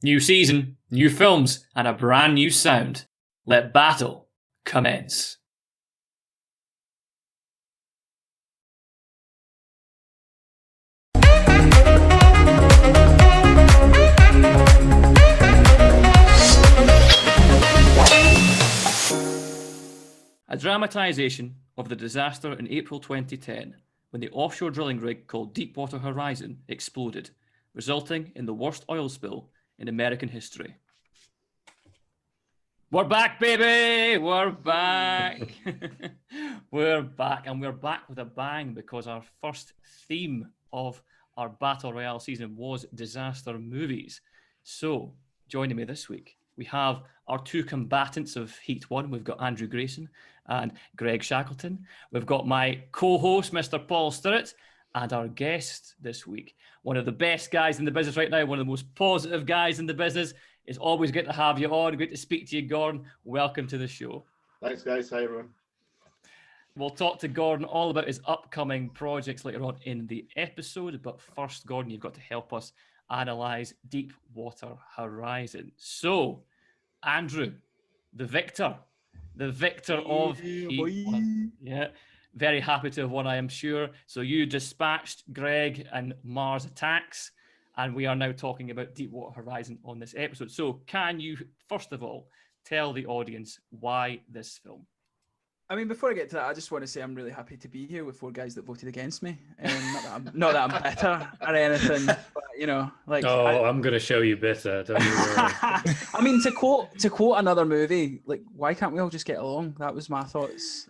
New season, new films, and a brand new sound. Let battle commence. A dramatisation of the disaster in April 2010 when the offshore drilling rig called Deepwater Horizon exploded, resulting in the worst oil spill in American history. We're back, baby! We're back! We're back, and we're back with a bang because our first theme of our Battle Royale season was disaster movies. So, joining me this week, we have our two combatants of Heat 1. We've got Andrew Grayson and Greg Shackleton. We've got my co-host, Mr. Paul Stirrett, and our guest this week, one of the best guys in the business right now, one of the most positive guys in the business. It's always good to have you on. Great to speak to you, Gordon. Welcome to the show. Thanks, guys. Hi, everyone. We'll talk to Gordon all about his upcoming projects later on in the episode. But first, Gordon, you've got to help us analyse Deepwater Horizon. So, Andrew, the victor of Heat 1. Yeah, very happy to have won, I am sure. So you dispatched Greg and Mars Attacks, and we are now talking about Deepwater Horizon on this episode. So can you, first of all, tell the audience why this film? I mean, before I get to that, I just want to say I'm really happy to be here with four guys that voted against me. Not that I'm bitter or anything, but you know, like. Oh, I'm going to show you bitter. Don't you worry. I mean, to quote another movie, like, why can't we all just get along? That was my thoughts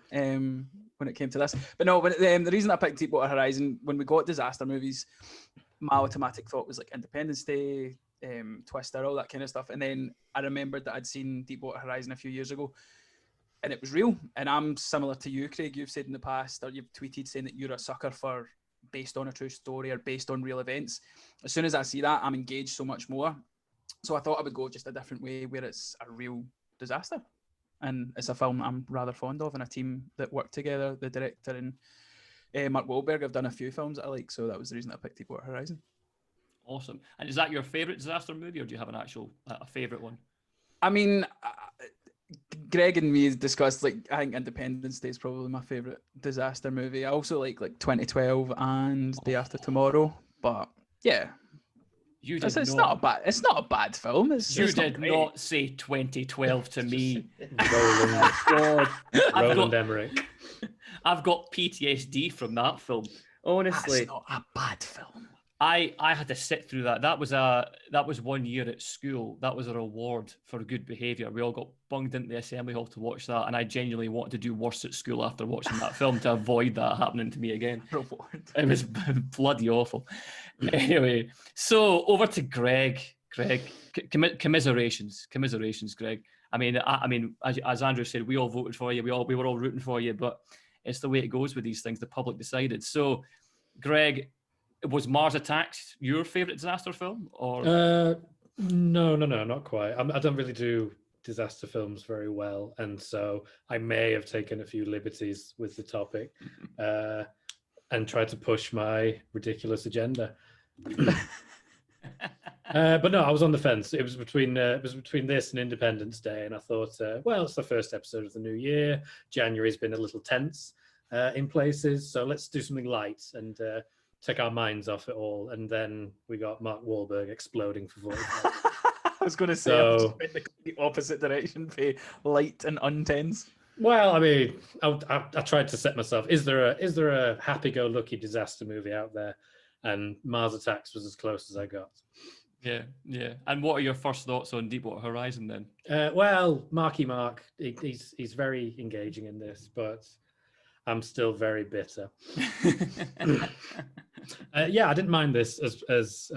when it came to this. But no, the reason I picked Deepwater Horizon, when we got disaster movies, my automatic thought was like Independence Day, Twister, all that kind of stuff. And then I remembered that I'd seen Deepwater Horizon a few years ago. And it was real. And I'm similar to you, Craig. You've said in the past, or you've tweeted saying that you're a sucker for based on a true story or based on real events. As soon as I see that, I'm engaged so much more. So I thought I would go just a different way where it's a real disaster. And it's a film I'm rather fond of, and a team that worked together, the director and Mark Wahlberg have done a few films that I like. So that was the reason I picked Deepwater Horizon. Awesome. And is that your favourite disaster movie, or do you have an actual a favourite one? I mean, Greg and me discussed, like, I think Independence Day is probably my favourite disaster movie. I also like 2012 and Day After Tomorrow, but yeah, it's not a bad film. You did not say 2012 to me. Roland Emmerich. I've got PTSD from that film. Honestly, that's not a bad film. I had to sit through that. That was 1 year at school. That was a reward for good behaviour. We all got bunged into the assembly hall to watch that, and I genuinely wanted to do worse at school after watching that film to avoid that happening to me again. Reward. It was bloody awful. Anyway, so over to Greg. Greg, commiserations, Greg. I mean, as Andrew said, we all voted for you. We were all rooting for you, but it's the way it goes with these things. The public decided. So, Greg, was Mars Attacks your favourite disaster film? Or No, not quite. I don't really do disaster films very well, and so I may have taken a few liberties with the topic and tried to push my ridiculous agenda. But no, I was on the fence. It was between this and Independence Day, and I thought, well, it's the first episode of the new year. January's been a little tense in places, so let's do something light and take our minds off it all. And then we got Mark Wahlberg exploding for 45. I was going to say, I just went the opposite direction, for light and untense. Well, I mean, I tried to set myself. Is there a happy-go-lucky disaster movie out there? And Mars Attacks was as close as I got. Yeah. And what are your first thoughts on Deepwater Horizon then? Well, Marky Mark, he's very engaging in this, but I'm still very bitter. Yeah, I didn't mind this as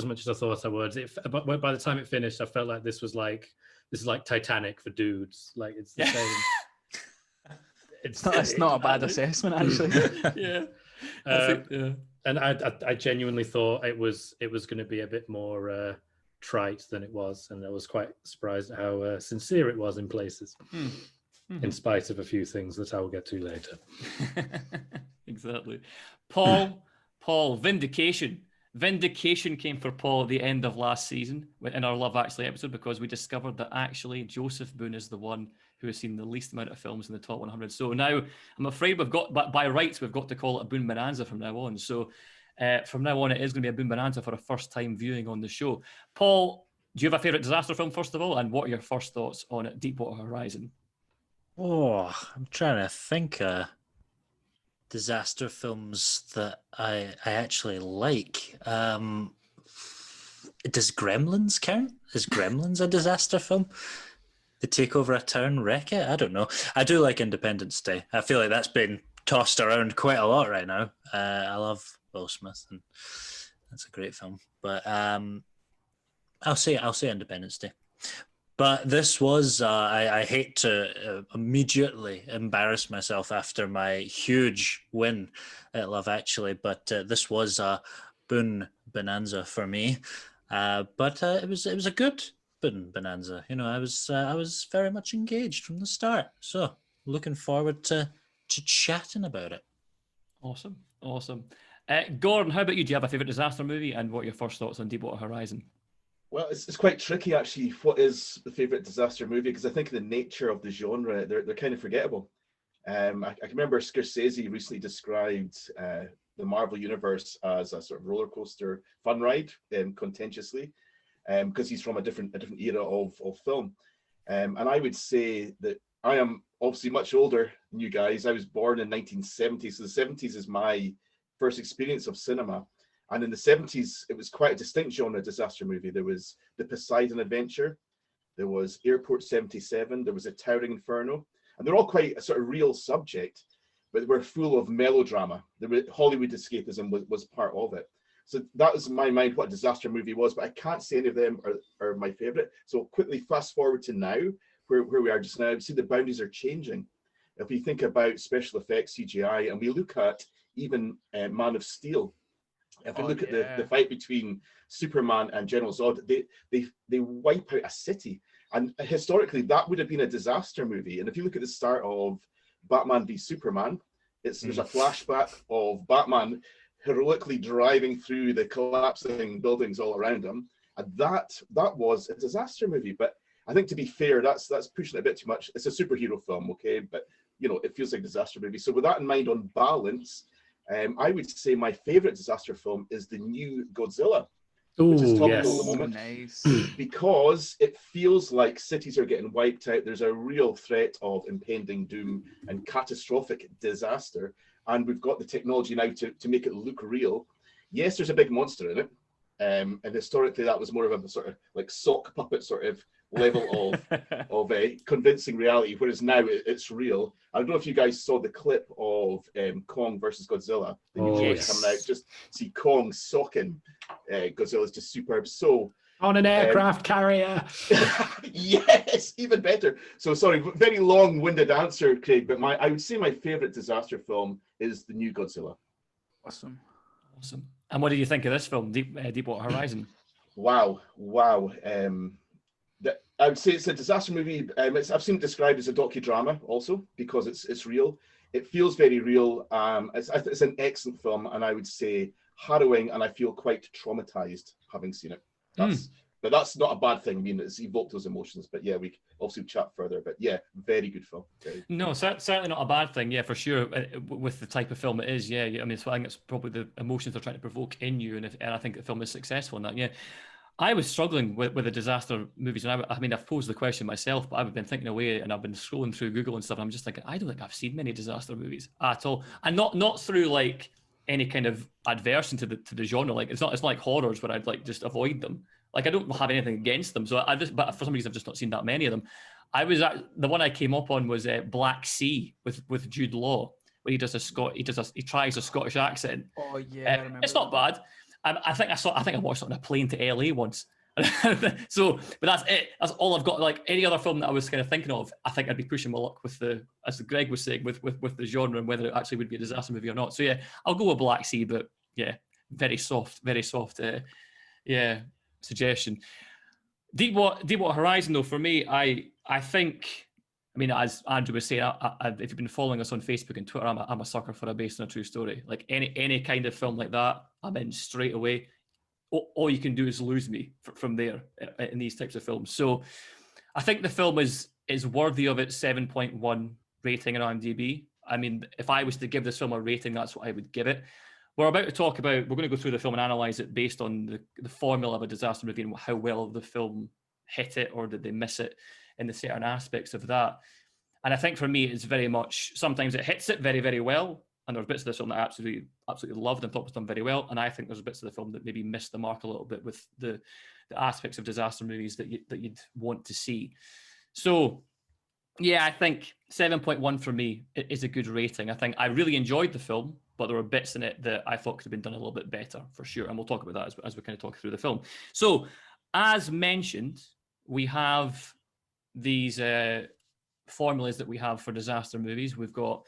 much as I thought I would. But by the time it finished, I felt like this is like Titanic for dudes. Like, it's the same. It's not a bad assessment, actually. Yeah. And I genuinely thought it was going to be a bit more trite than it was, and I was quite surprised at how sincere it was in places. Mm-hmm. In spite of a few things that I will get to later. Exactly. Paul, Vindication. Vindication came for Paul at the end of last season in our Love Actually episode, because we discovered that actually Joseph Boone is the one who has seen the least amount of films in the top 100. So now I'm afraid we've got, by rights, we've got to call it a Boone Bonanza from now on. So from now on, it is going to be a Boone Bonanza for a first time viewing on the show. Paul, do you have a favourite disaster film, first of all? And what are your first thoughts on it, Deepwater Horizon? Oh, I'm trying to think disaster films that I actually like. Does Gremlins count? Is Gremlins a disaster film? They take over a town, wreck it? I don't know. I do like Independence Day. I feel like that's been tossed around quite a lot right now. I love Will Smith, and that's a great film. But I'll say Independence Day. But this was, I hate to immediately embarrass myself after my huge win at Love Actually, but this was a Boone Bonanza for me. But it was a good Boone Bonanza. You know, I was very much engaged from the start. So looking forward to chatting about it. Awesome. Gordon, how about you? Do you have a favourite disaster movie, and what are your first thoughts on Deepwater Horizon? Well, it's quite tricky, actually. What is the favourite disaster movie? Because I think the nature of the genre, they're kind of forgettable. I can remember Scorsese recently described the Marvel Universe as a sort of roller coaster fun ride, contentiously, because he's from a different era of film. And I would say that I am obviously much older than you guys. I was born in 1970, so the 70s is my first experience of cinema. And in the 70s, it was quite a distinct genre disaster movie. There was The Poseidon Adventure, there was Airport 77, there was A Towering Inferno, and they're all quite a sort of real subject, but they were full of melodrama. Hollywood escapism was part of it. So that was in my mind what a disaster movie was, but I can't say any of them are my favorite. So quickly fast forward to now, where we are just now, see the boundaries are changing. If we think about special effects, CGI, and we look at even Man of Steel, if we look at the fight between Superman and General Zod, they wipe out a city. And historically, that would have been a disaster movie. And if you look at the start of Batman v Superman, there's a flashback of Batman heroically driving through the collapsing buildings all around him. And that was a disaster movie. But I think, to be fair, that's pushing it a bit too much. It's a superhero film, okay? But, you know, it feels like a disaster movie. So with that in mind, on balance, I would say my favorite disaster film is the new Godzilla, which is topical at the moment, Nice. because it feels like cities are getting wiped out. There's a real threat of impending doom and catastrophic disaster, and we've got the technology now to make it look real. Yes, there's a big monster in it, and historically that was more of a sort of like sock puppet sort of level of a convincing reality, whereas now it's real. I don't know if you guys saw the clip of Kong versus Godzilla, the new trailer coming out. Just see Kong socking Godzilla's just superb. So on an aircraft carrier. Yes, even better. So sorry, very long-winded answer, Craig, but I would say my favorite disaster film is the new Godzilla. Awesome. And what do you think of this film, Deepwater Horizon? Wow. I would say it's a disaster movie. I've seen it described as a docudrama also, because it's real. It feels very real. It's an excellent film, and I would say harrowing, and I feel quite traumatized having seen it. But that's not a bad thing. I mean, it's evoked those emotions. But yeah, we also chat further. But yeah, very good film. No, certainly not a bad thing. Yeah, for sure. With the type of film it is, yeah. I mean, I think it's probably the emotions they're trying to provoke in you, and I think the film is successful in that. Yeah. I was struggling with the disaster movies, and I mean, I've posed the question myself, but I've been thinking away, and I've been scrolling through Google and stuff, and I'm just thinking, I don't think I've seen many disaster movies at all, and not through like any kind of aversion to the genre. Like it's not like horrors where I'd like just avoid them. Like I don't have anything against them, so but for some reason I've just not seen that many of them. The one I came up on was Black Sea with Jude Law, where he tries a Scottish accent. Oh yeah, I remember. It's not bad. I think I watched it on a plane to LA once. So, but that's it. That's all I've got. Like any other film that I was kind of thinking of, I think I'd be pushing my luck with as Greg was saying, with the genre and whether it actually would be a disaster movie or not. So yeah, I'll go with Black Sea, but yeah, very soft, suggestion. Deepwater Horizon, though, for me, I think. I mean, as Andrew was saying, if you've been following us on Facebook and Twitter, I'm a sucker for a based on a true story. Like any kind of film like that, I'm in straight away. all you can do is lose me from there in these types of films. So I think the film is worthy of its 7.1 rating on IMDb. I mean, if I was to give this film a rating, that's what I would give it. We're going to go through the film and analyze it based on the formula of a disaster movie and how well the film hit it, or did they miss it in the certain aspects of that. And I think for me, it's very much, sometimes it hits it very, very well. And there's bits of this film that I absolutely loved and thought was done very well. And I think there's bits of the film that maybe missed the mark a little bit with the aspects of disaster movies that you'd want to see. So, yeah, I think 7.1 for me is a good rating. I think I really enjoyed the film, but there were bits in it that I thought could have been done a little bit better, for sure. And we'll talk about that as we kind of talk through the film. So, as mentioned, we have these formulas that we have for disaster movies. We've got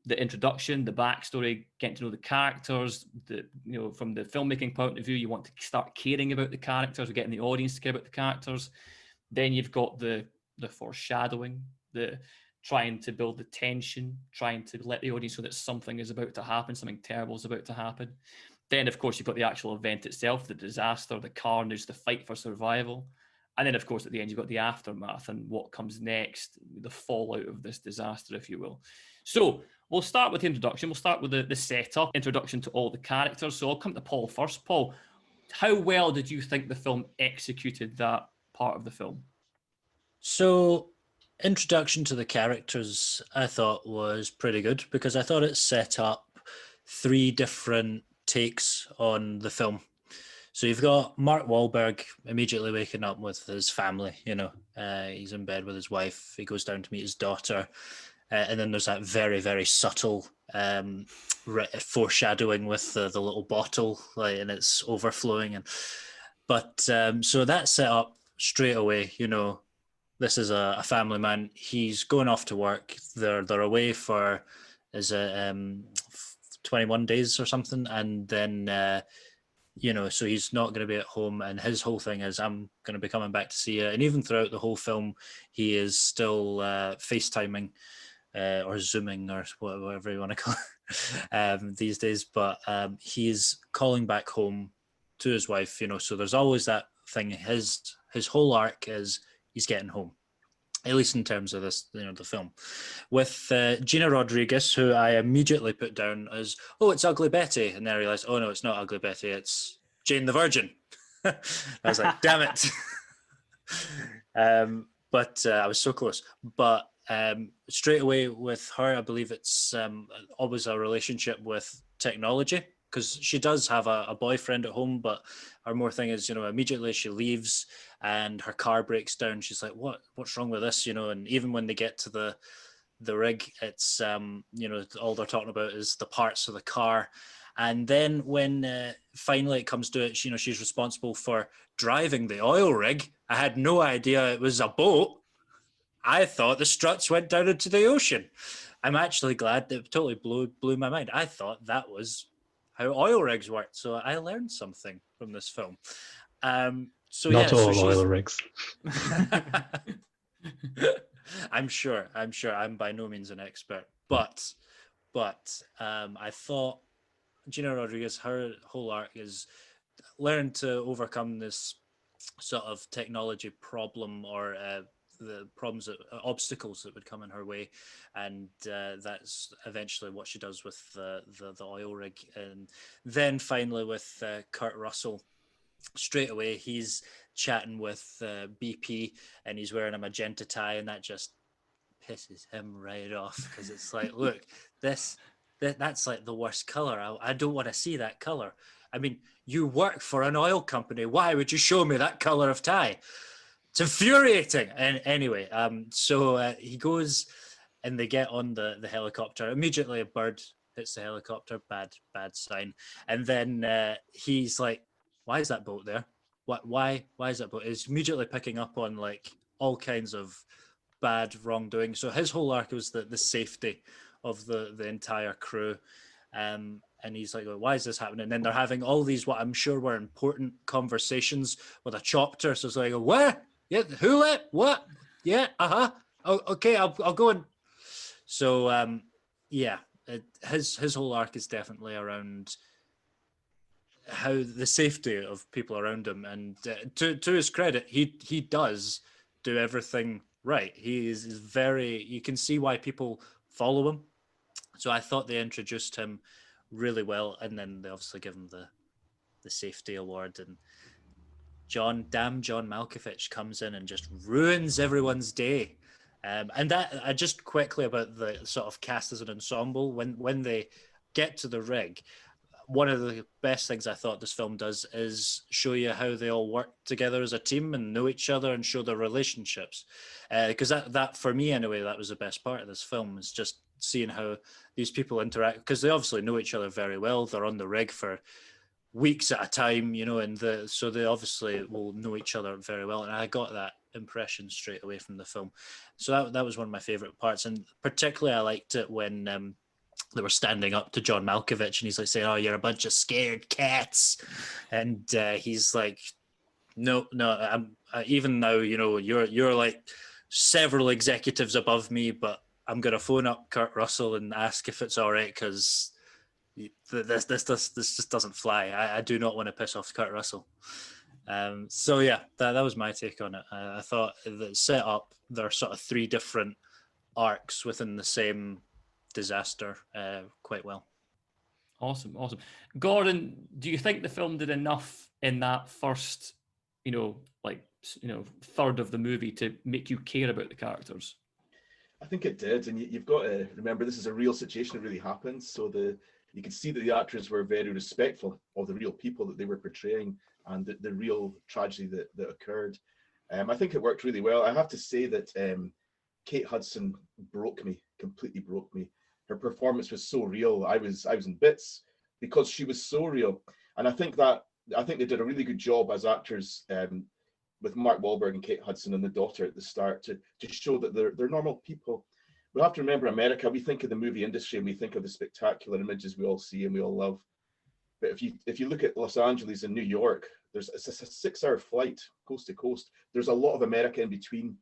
the introduction, the backstory, getting to know the characters. From the filmmaking point of view, you want to start caring about the characters, or getting the audience to care about the characters. Then you've got the foreshadowing, the trying to build the tension, trying to let the audience know that something is about to happen, something terrible is about to happen. Then, of course, you've got the actual event itself, the disaster, the carnage, the fight for survival. And then, of course, at the end, you've got the aftermath and what comes next, the fallout of this disaster, if you will. So we'll start with the introduction. We'll start with the setup, introduction to all the characters. So I'll come to Paul first. Paul, how well did you think the film executed that part of the film? So, introduction to the characters, I thought was pretty good, because I thought it set up 3 different takes on the film. So you've got Mark Wahlberg immediately waking up with his family, he's in bed with his wife, he goes down to meet his daughter, and then there's that very, very subtle foreshadowing with the little bottle, and it's overflowing. So that's set up straight away, this is a family man, he's going off to work, they're away for, 21 days or something, and then so he's not going to be at home, and his whole thing is, I'm going to be coming back to see you. And even throughout the whole film, he is still FaceTiming or Zooming, or whatever you want to call it these days. But he's calling back home to his wife, so there's always that thing. His whole arc is he's getting home, at least in terms of this, the film. With Gina Rodriguez, who I immediately put down as, it's Ugly Betty. And then I realized, no, it's not Ugly Betty, it's Jane the Virgin. I was like, damn it. But I was so close. But straight away with her, I believe it's always a relationship with technology, because she does have a boyfriend at home, but her more thing is, immediately she leaves and her car breaks down. She's like, what's wrong with this? And even when they get to the rig, it's, all they're talking about is the parts of the car. And then when finally it comes to it, she's responsible for driving the oil rig. I had no idea it was a boat. I thought the struts went down into the ocean. I'm actually glad that it totally blew my mind. I thought that was how oil rigs worked. So I learned something from this film. Not all oil rigs. I'm sure. I'm by no means an expert, but I thought Gina Rodriguez, her whole arc is learn to overcome this sort of technology problem, or the problems, obstacles that would come in her way, and that's eventually what she does with the oil rig. And then finally with Kurt Russell, straight away he's chatting with BP, and he's wearing a magenta tie, and that just pisses him right off, because it's like, look, that's like the worst color. I don't want to see that color. I mean, you work for an oil company, why would you show me that color of tie? It's infuriating. And anyway, so he goes, and they get on the helicopter. Immediately a bird hits the helicopter, bad sign. And then he's like, why is that boat there? Why is that boat? It's immediately picking up on like all kinds of bad wrongdoing. So his whole arc was the safety of the entire crew. And he's like, why is this happening? And then they're having all these, what I'm sure were important conversations with a chopper. So it's like, where? Yeah, who let? What? Yeah, oh, okay, I'll go in. So, yeah, his whole arc is definitely around how the safety of people around him, and to his credit, he does do everything right. He is very. You can see why people follow him. So I thought they introduced him really well, and then they obviously give him the safety award, and John Malkovich comes in and just ruins everyone's day. And that I just quickly about the sort of cast as an ensemble when they get to the rig. One of the best things I thought this film does is show you how they all work together as a team and know each other and show their relationships. Because that for me anyway, that was the best part of this film, is just seeing how these people interact, because they obviously know each other very well. They're on the rig for weeks at a time, and so they obviously will know each other very well. And I got that impression straight away from the film. So that was one of my favorite parts, and particularly I liked it when they were standing up to John Malkovich, and he's like saying, "Oh, you're a bunch of scared cats," and he's like, "No, I'm even now, you're like several executives above me, but I'm gonna phone up Kurt Russell and ask if it's all right, because this just doesn't fly. I do not want to piss off Kurt Russell." So yeah, that was my take on it. I thought that set up there are sort of three different arcs within the same disaster quite well. Awesome. Gordon, do you think the film did enough in that first, third of the movie to make you care about the characters? I think it did, and you've got to remember this is a real situation that really happened. So you could see that the actors were very respectful of the real people that they were portraying and the real tragedy that occurred. I think it worked really well. I have to say that Kate Hudson completely broke me. Her performance was so real. I was in bits because she was so real, and I think they did a really good job as actors with Mark Wahlberg and Kate Hudson and the daughter at the start to show that they're normal people. We have to remember America. We think of the movie industry and we think of the spectacular images we all see and we all love. But if you look at Los Angeles and New York, it's a 6-hour flight coast to coast. There's a lot of America in between.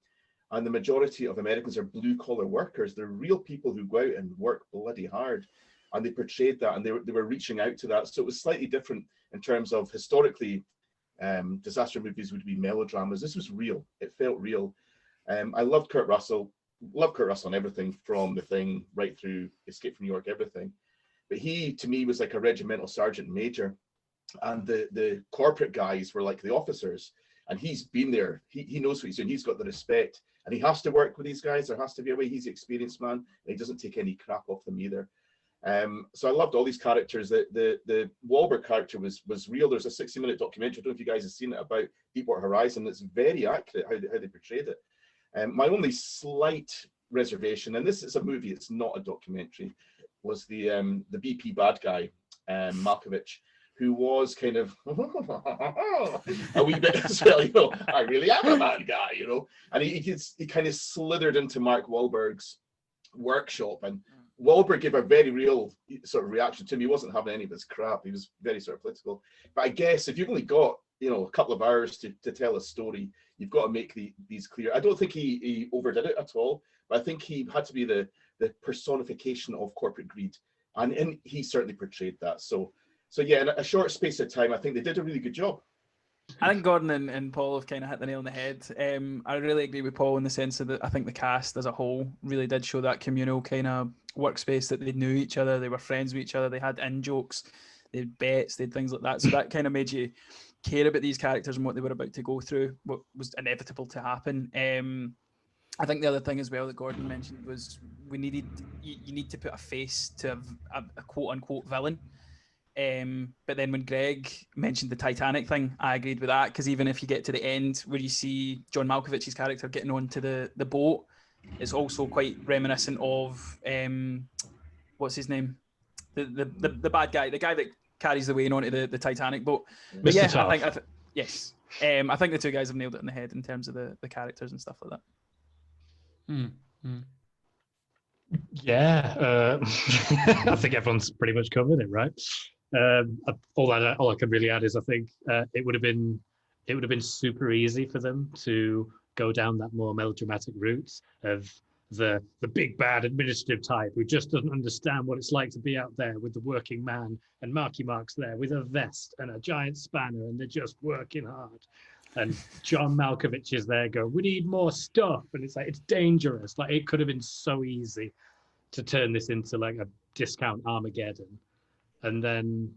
And the majority of Americans are blue-collar workers. They're real people who go out and work bloody hard. And they portrayed that, and they were reaching out to that. So it was slightly different in terms of historically, disaster movies would be melodramas. This was real. It felt real. I loved Kurt Russell. Love Kurt Russell on everything from The Thing right through Escape from New York, everything. But he, to me, was like a regimental sergeant major. And the corporate guys were like the officers. And he's been there. He knows what he's doing. He's got the respect. And he has to work with these guys. There has to be a way. He's an experienced man. And he doesn't take any crap off them either. So I loved all these characters. The Wahlberg character was real. There's a 60-minute documentary. I don't know if you guys have seen it about Deepwater Horizon. It's very accurate how they portrayed it. My only slight reservation, and this is a movie, it's not a documentary, was the BP bad guy, Malkovich, who was kind of a wee bit as well, I really am a bad guy, and he kind of slithered into Mark Wahlberg's workshop, and Wahlberg gave a very real sort of reaction to him. He wasn't having any of this crap. He was very sort of political. But I guess if you've only got a couple of hours to tell a story, you've got to make these clear. I don't think he overdid it at all, but I think he had to be the personification of corporate greed, and he certainly portrayed that. So yeah, in a short space of time, I think they did a really good job. I think Gordon and Paul have kind of hit the nail on the head. I really agree with Paul in the sense that I think the cast as a whole really did show that communal kind of workspace, that they knew each other, they were friends with each other, they had in-jokes, they had bets, they had things like that. So that kind of made you care about these characters and what they were about to go through, what was inevitable to happen. I think the other thing as well that Gordon mentioned was you need to put a face to a quote-unquote villain. But then when Greg mentioned the Titanic thing, I agreed with that, because even if you get to the end where you see John Malkovich's character getting onto the boat, it's also quite reminiscent of what's his name, the bad guy, the guy that carries the Wayne onto the Titanic boat. But Mr. yeah, Tough. Yes, I think the two guys have nailed it in the head in terms of the characters and stuff like that. Yeah, I think everyone's pretty much covered it, right? All I can really add is I think it would have been super easy for them to go down that more melodramatic route of the big bad administrative type who just doesn't understand what it's like to be out there with the working man, and Marky Mark's there with a vest and a giant spanner, and they're just working hard. And John Malkovich is there going, we need more stuff. And it's like, it's dangerous. Like, it could have been so easy to turn this into like a discount Armageddon. And then,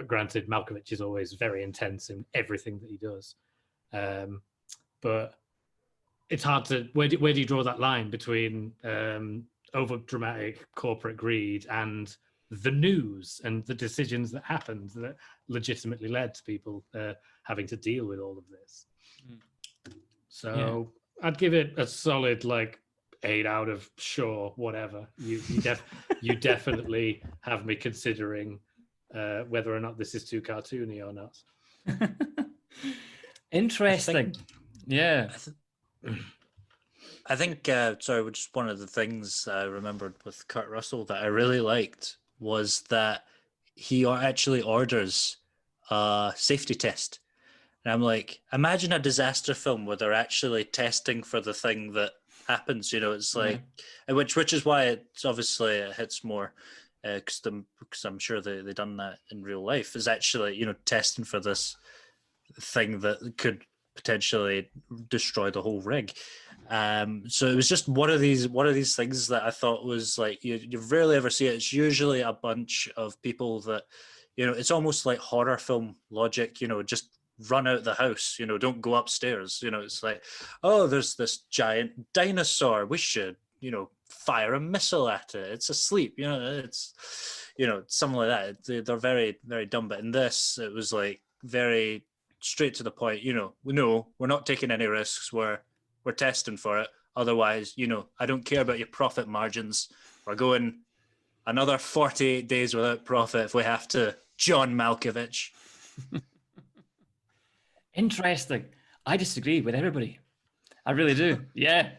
granted, Malkovich is always very intense in everything that he does. But it's hard to, where do you draw that line between over dramatic corporate greed and the news and the decisions that happened that legitimately led to people having to deal with all of this? So I'd give it a solid 8 out of sure, whatever. You definitely have me considering whether or not this is too cartoony or not. Interesting. I think just one of the things I remembered with Kurt Russell that I really liked was that he actually orders a safety test. And I'm like, imagine a disaster film where they're actually testing for the thing that happens. It's like, which is why it's obviously it hits more, because I'm sure they done that in real life, is actually, testing for this thing that could potentially destroy the whole rig. So it was just one of these things that I thought was like, you rarely ever see it. It's usually a bunch of people that, it's almost like horror film logic, just run out the house, don't go upstairs. It's like, oh, there's this giant dinosaur. We should, fire a missile at it. It's asleep. It's, something like that. They're very, very dumb. But in this, it was like very straight to the point. We're not taking any risks. We're testing for it. Otherwise, I don't care about your profit margins. We're going another 48 days without profit if we have to. John Malkovich. Interesting. I disagree with everybody. I really do. Yeah.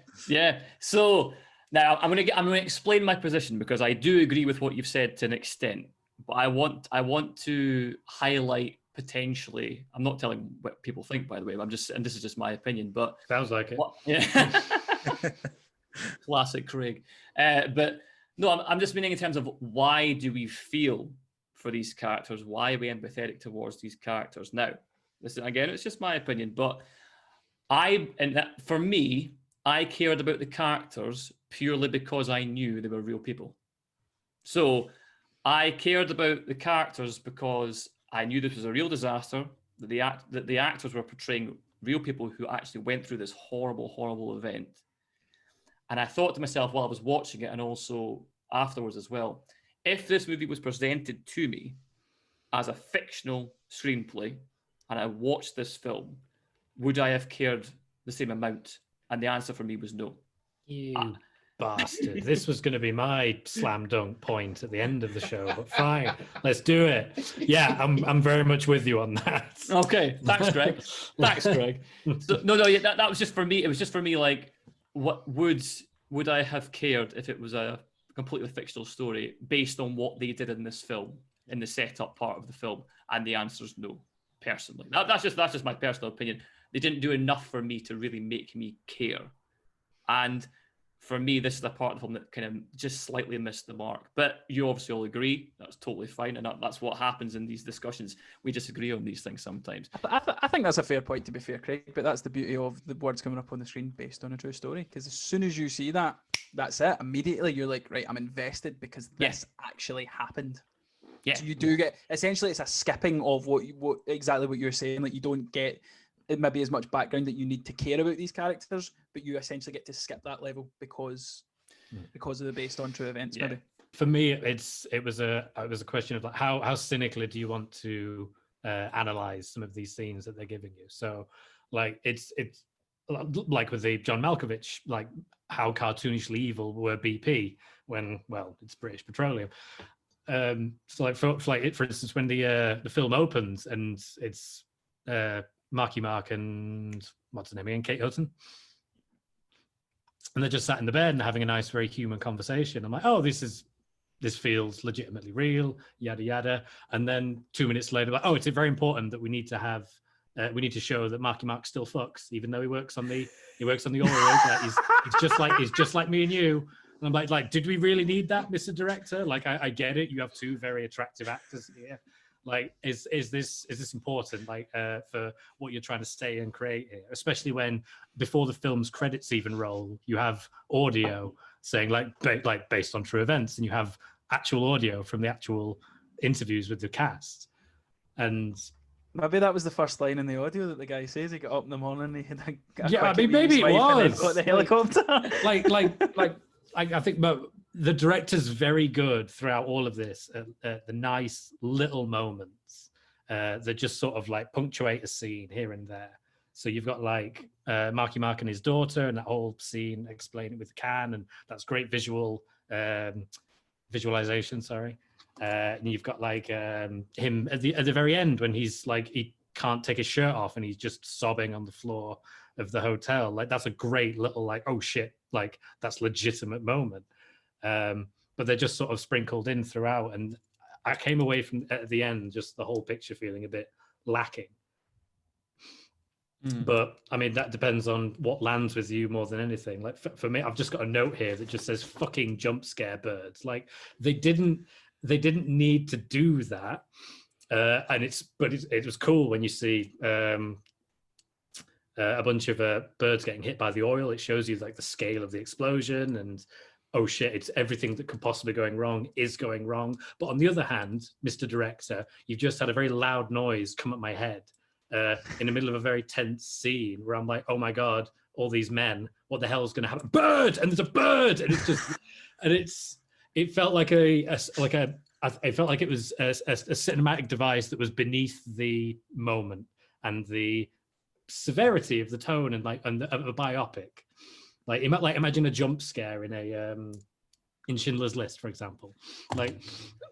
So now I'm gonna explain my position, because I do agree with what you've said to an extent, but I want to highlight potentially. I'm not telling what people think, by the way. And this is just my opinion. But sounds like it. Yeah. Classic Craig. But no, I'm just meaning in terms of why do we feel for these characters? Why are we empathetic towards these characters? Now, listen, again, it's just my opinion, but for me, I cared about the characters purely because I knew they were real people. So I cared about the characters because I knew this was a real disaster, that the actors were portraying real people who actually went through this horrible, horrible event. And I thought to myself while I was watching it, and also afterwards as well, if this movie was presented to me as a fictional screenplay and I watched this film, would I have cared the same amount? And the answer for me was no. You bastard. This was going to be my slam dunk point at the end of the show, but fine, let's do it. Yeah, I'm very much with you on that. Okay, thanks, Greg. So, that was just for me. It was just for me, like, what would I have cared if it was a completely fictional story based on what they did in this film, in the setup part of the film? And the answer is no, personally. That's just my personal opinion. They didn't do enough for me to really make me care. And for me, this is the part of the film that kind of just slightly missed the mark. But you obviously all agree. That's totally fine. And that's what happens in these discussions. We disagree on these things sometimes. I think that's a fair point, to be fair, Craig. But that's the beauty of the words coming up on the screen based on a true story. Because as soon as you see that, that's it. Immediately, you're like, right, I'm invested because this actually happened. Yeah. So you do get, essentially, it's a skipping of what exactly what you're saying. Like, you don't get maybe as much background that you need to care about these characters, but you essentially get to skip that level because of the based on true events. Maybe for me, it was a question of like how cynically do you want to analyze some of these scenes that they're giving you. So like it's like with the John Malkovich, like how cartoonishly evil were BP when, well, it's British Petroleum. So like for instance, when the film opens and it's Marky Mark and what's her name again, Kate Hudson, and they're just sat in the bed and having a nice, very human conversation. I'm like, oh, this feels legitimately real, yada yada. And then 2 minutes later, like, oh, it's very important that we need to have we need to show that Marky Mark still fucks, even though he works on the oil rig. Like, he's just like me and you. And I'm like, did we really need that, Mr. Director? Like, I get it. You have two very attractive actors here. Like, is this important? Like, for what you're trying to say and create here, especially when before the film's credits even roll, you have audio saying like based on true events, and you have actual audio from the actual interviews with the cast. And maybe that was the first line in the audio that the guy says. He got up in the morning. He had I mean, maybe it was got the helicopter. I think the director's very good throughout all of this. The nice little moments that just sort of like punctuate a scene here and there. So you've got like Marky Mark and his daughter, and that whole scene explaining with the can, and that's great visualization. Sorry. And you've got like him at the very end when he's like he can't take his shirt off and he's just sobbing on the floor of the hotel. Like that's a great little like, oh shit, like that's legitimate moment. But they're just sort of sprinkled in throughout, and I came away from at the end just the whole picture feeling a bit lacking. But I mean, that depends on what lands with you more than anything. Like for me, I've just got a note here that just says fucking jump scare birds. Like they didn't need to do that. And it was cool when you see a bunch of birds getting hit by the oil. It shows you like the scale of the explosion, and oh shit, it's everything that could possibly going wrong is going wrong. But on the other hand, Mr. Director, you've just had a very loud noise come at my head in the middle of a very tense scene where I'm like, oh my God, all these men, what the hell is going to happen? Bird! And there's a bird! And it's just, and it felt like it felt like it was a cinematic device that was beneath the moment and the severity of the tone and of a biopic. Like imagine a jump scare in in Schindler's List, for example. Like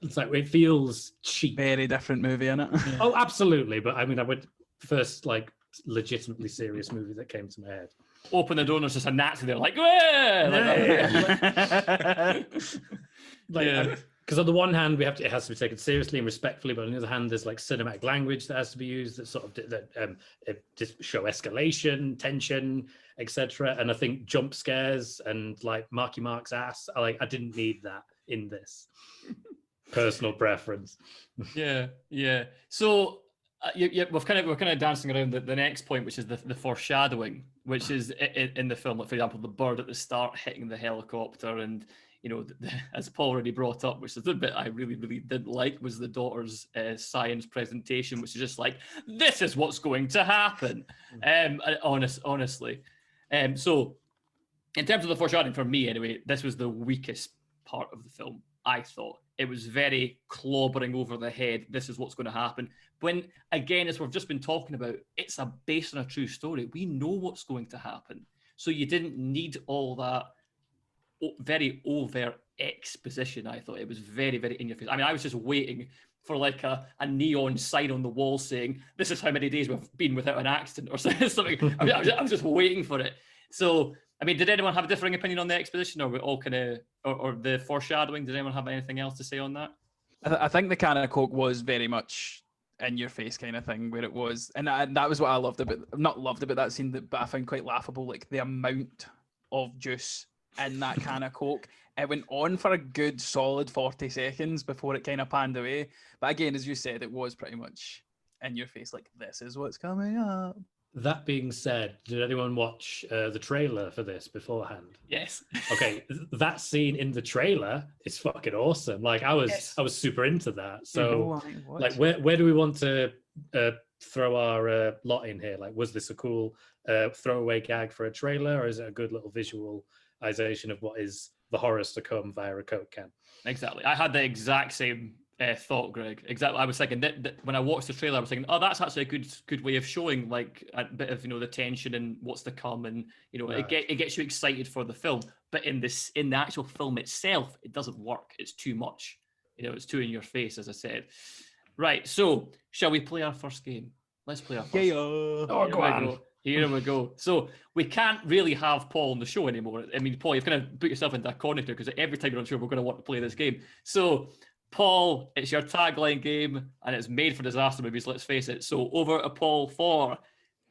it's like it feels cheap. Very different movie, innit? Yeah. Oh, absolutely. But I mean, I would first like legitimately serious movie that came to my head. Open the door and there's just a Nazi there, like, because on the one hand it has to be taken seriously and respectfully, but on the other hand there's like cinematic language that has to be used that sort of just show escalation, tension, etc. And I think jump scares and like Marky Mark's ass, I didn't need that in this. Personal preference. Yeah. So we're kind of dancing around the next point, which is the foreshadowing, which is in the film. Like, for example, the bird at the start hitting the helicopter, and you know, as Paul already brought up, which is the bit I really, really didn't like, was the daughter's science presentation, which is just like, this is what's going to happen. Honestly. So in terms of the foreshadowing, for me anyway, this was the weakest part of the film, I thought. It was very clobbering over the head. This is what's going to happen. When, again, as we've just been talking about, it's based on a true story. We know what's going to happen. So you didn't need all that very overt exposition. I thought it was very, very in your face. I mean, I was just waiting for like a neon sign on the wall saying, this is how many days we've been without an accident or something. I was just waiting for it. So, I mean, did anyone have a differing opinion on the exposition, or we all kind of, or the foreshadowing? Did anyone have anything else to say on that? I think the can of Coke was very much in your face kind of thing, where it was, and that was what I loved about, not loved about that scene, but I found quite laughable, like the amount of juice in that can of Coke. It went on for a good solid 40 seconds before it kind of panned away. But again, as you said, it was pretty much in your face, like, this is what's coming up. That being said, did anyone watch the trailer for this beforehand? Yes. Okay, that scene in the trailer is fucking awesome. Like I was super into that. So, like, where do we want to throw our lot in here? Like, was this a cool throwaway gag for a trailer, or is it a good little visualization of what is the horrors to come via a Coke can? Exactly. I had the exact same thought, Greg. Exactly. I was thinking that when I watched the trailer, I was thinking, oh, that's actually a good way of showing like a bit of, you know, the tension and what's to come, and you know, right. it gets you excited for the film. But in the actual film itself, it doesn't work. It's too much. You know, it's too in your face, as I said. Right. So, shall we play our first game? Let's play our first game. Oh, go on. Here we go. So we can't really have Paul on the show anymore. I mean, Paul, you've kind of put yourself into a corner here because every time you're on show, we're going to want to play this game. So Paul, it's your tagline game, and it's made for disaster movies, let's face it. So over to Paul for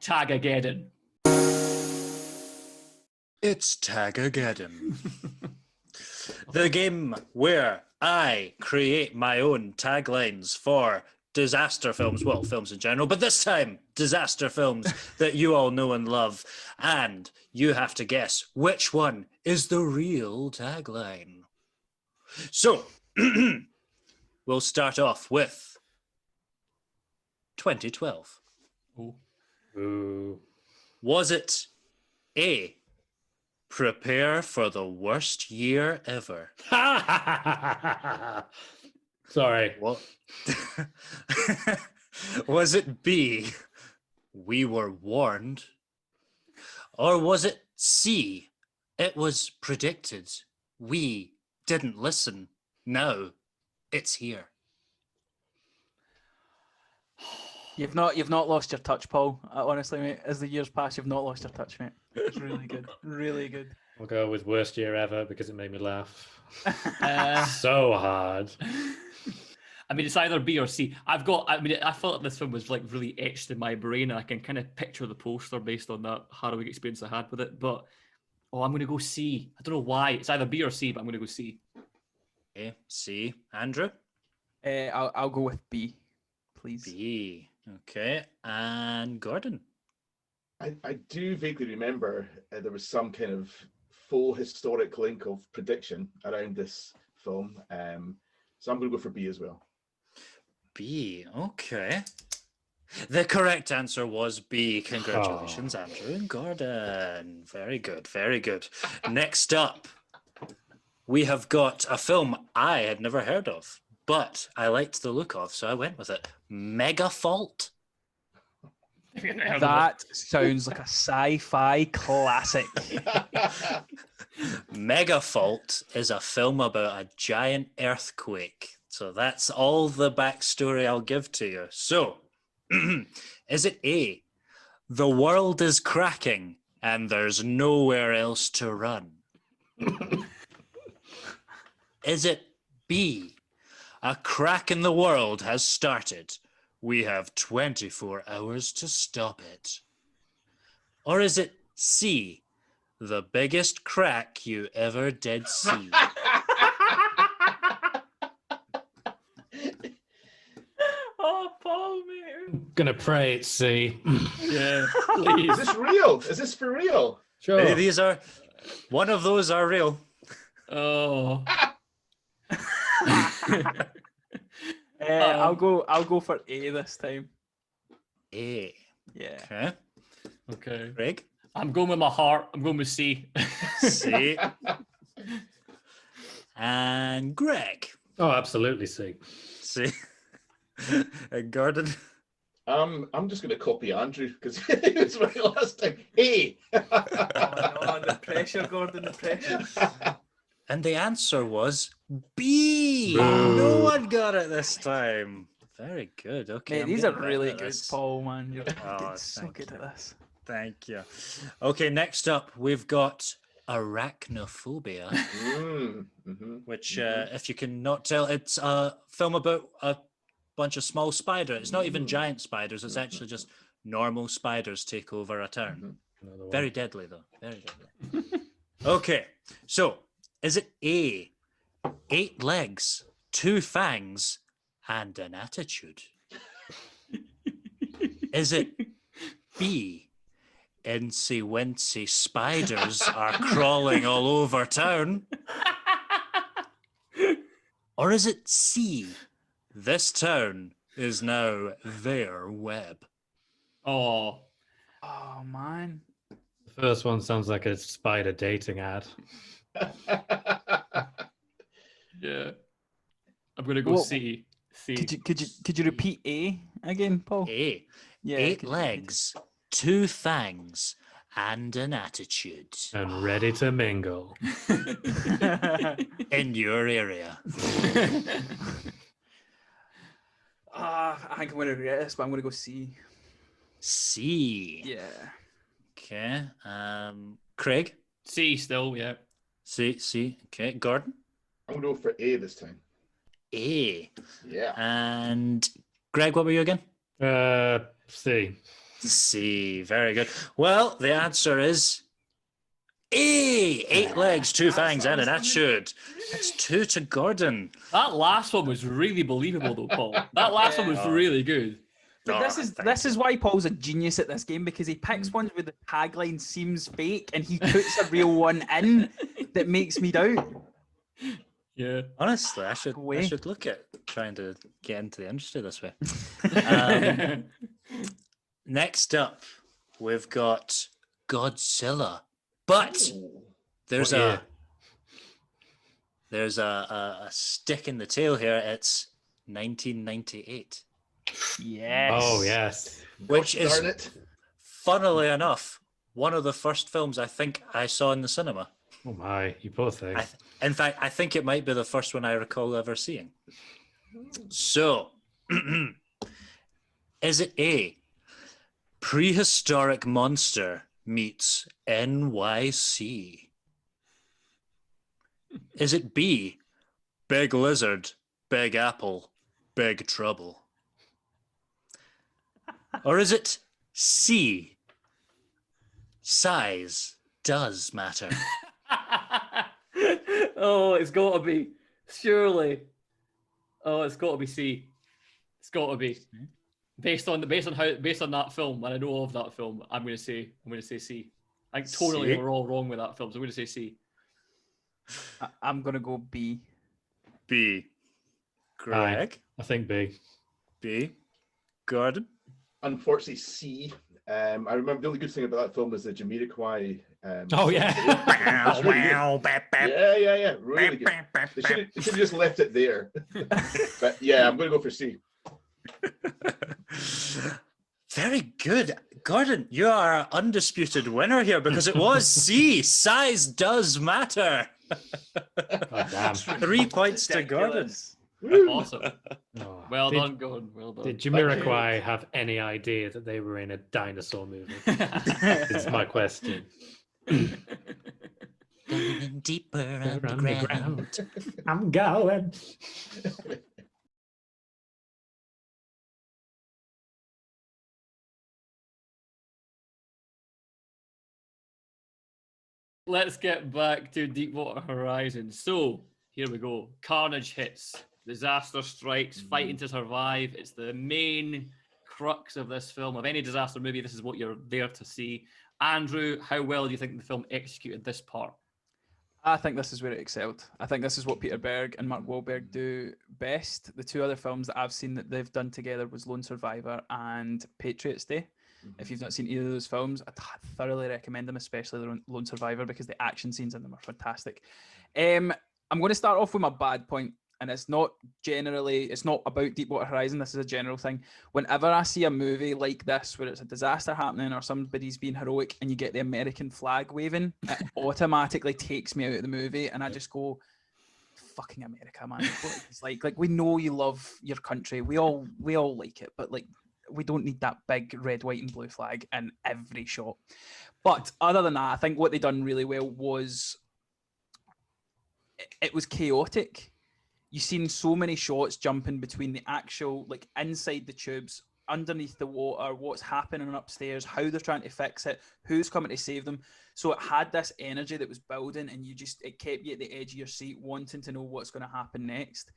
Tagageddon. It's Tagageddon. The game where I create my own taglines for disaster films, well, films in general, but this time, disaster films that you all know and love. And you have to guess which one is the real tagline. So, we'll start off with 2012. Ooh. Was it A, prepare for the worst year ever? Sorry. What? Was it B, we were warned? Or was it C, it was predicted, we didn't listen, now it's here? You've not lost your touch, Paul. Honestly, mate, as the years pass, you've not lost your touch, mate. It's really good. Really good. I'll go with worst year ever because it made me laugh so hard. I mean, it's either B or C. I felt like this film was like really etched in my brain, and I can kind of picture the poster based on that harrowing experience I had with it. But I'm going to go C. I don't know why. It's either B or C, but I'm going to go C. Okay, C. Andrew? I'll go with B, please. B. Okay, and Gordon? I do vaguely remember there was some kind of full historic link of prediction around this film. So I'm going to go for B as well. B. Okay. The correct answer was B. Congratulations, Andrew and Gordon. Very good, very good. Next up, we have got a film I had never heard of, but I liked the look of, so I went with it. Mega Fault. That sounds like a sci-fi classic. Mega Fault is a film about a giant earthquake. So that's all the backstory I'll give to you. So, is it A, the world is cracking and there's nowhere else to run? Is it B, a crack in the world has started, we have 24 hours to stop it? Or is it C, the biggest crack you ever did see? Oh, Paul, mate. I'm gonna pray it's C. Yeah, please. Is this real? Is this for real? Sure. Hey, these are, one of those are real. Oh. I'll go for A this time. A. Yeah. Okay. Okay. Greg? I'm going with my heart. I'm going with C. C. And Greg? Oh, absolutely C. C. And Gordon? I'm just going to copy Andrew because he was right last time. Hey! Oh, no, the pressure, Gordon, the pressure. And the answer was B. Boo. No one got it this time. Very good. Okay. Mate, I'm these are getting really better at good, this. Paul, man. You're Oh, so thank good you. at this. Thank you. Okay, next up, we've got Arachnophobia, which, if you can not tell, it's a film about a bunch of small spiders. It's not even giant spiders. It's actually just normal spiders take over a town. Very deadly, though. Very deadly. Okay, so is it A, 8 legs, 2 fangs, and an attitude? Is it B, incy wincy spiders are crawling all over town? Or is it C, this town is now their web? Oh. Oh, man. The first one sounds like a spider dating ad. Yeah. I'm going to go What- C. C. Could you repeat A again, Paul? A, Yeah. 8 could you- legs, 2 fangs, and an attitude And ready to mingle. in your area. I think I'm going to regret this, but I'm going to go C. C. Yeah. Okay. Craig? C still, yeah. C. Okay. Gordon? I'm going to go for A this time. A. Yeah. And Greg, what were you again? C. C. Very good. Well, the answer is A. 8 legs, 2 fangs, and an attitude. That's 2 to Gordon. That last one was really believable, though, Paul. That last one was really good. But Oh, this is why Paul's a genius at this game, because he picks ones where the tagline seems fake and he puts a real one in that makes me doubt. Yeah. Honestly, I should look at trying to get into the industry this way. Next up, we've got Godzilla, but there's a stick in the tail here. It's 1998. Yes. Oh, yes. Which Gosh, is, darn it. funnily enough, one of the first films I think I saw in the cinema. Oh my, you poor thing. In fact, I think it might be the first one I recall ever seeing. So, is it A, Prehistoric Monster meets NYC? Is it B, Big Lizard, Big Apple, Big Trouble? Or is it C, Size Does Matter? Oh, it's got to be. Surely. Oh, it's got to be C. It's got to be. Based on that film, and I know of that film, I'm going to say C. I think totally C? we're all wrong with that film, so I'm going to say C. I'm going to go B. B. Greg? I think B. B. Gordon? Unfortunately, C. I remember the only good thing about that film was the Jamiroquai. Oh, yeah. That's really good. Yeah. Really good. They should have just left it there. But yeah, I'm going to go for C. Very good. Gordon, you are an undisputed winner here because it was C. Size does matter. Oh, damn. 3 points to Gordon. Awesome. Oh. Well done, Gordon. Well done. Did Jamiroquai have any idea that they were in a dinosaur movie? Is my question. Going deeper underground. I'm going. Let's get back to Deepwater Horizon. So, here we go. Carnage hits. Disaster strikes. Fighting to survive. It's the main crux of this film. Of any disaster movie, this is what you're there to see. Andrew, how well do you think the film executed this part? I think this is where it excelled. I think this is what Peter Berg and Mark Wahlberg do best. The two other films that I've seen that they've done together was Lone Survivor and Patriots Day. If you've not seen either of those films, I thoroughly recommend them, especially the Lone Survivor, because the action scenes in them are fantastic. I'm going to start off with my bad point, and it's not about Deepwater Horizon. This is a general thing. Whenever I see a movie like this, where it's a disaster happening or somebody's being heroic and you get the American flag waving, it automatically takes me out of the movie, and I just go, fucking America, man. It's like we know you love your country. We all like it, but like, we don't need that big red, white, and blue flag in every shot. But other than that, I think what they done really well was it was chaotic. You've seen so many shots jumping between the actual, like, inside the tubes, underneath the water, what's happening upstairs, how they're trying to fix it, who's coming to save them. So it had this energy that was building, and it kept you at the edge of your seat, wanting to know what's going to happen next.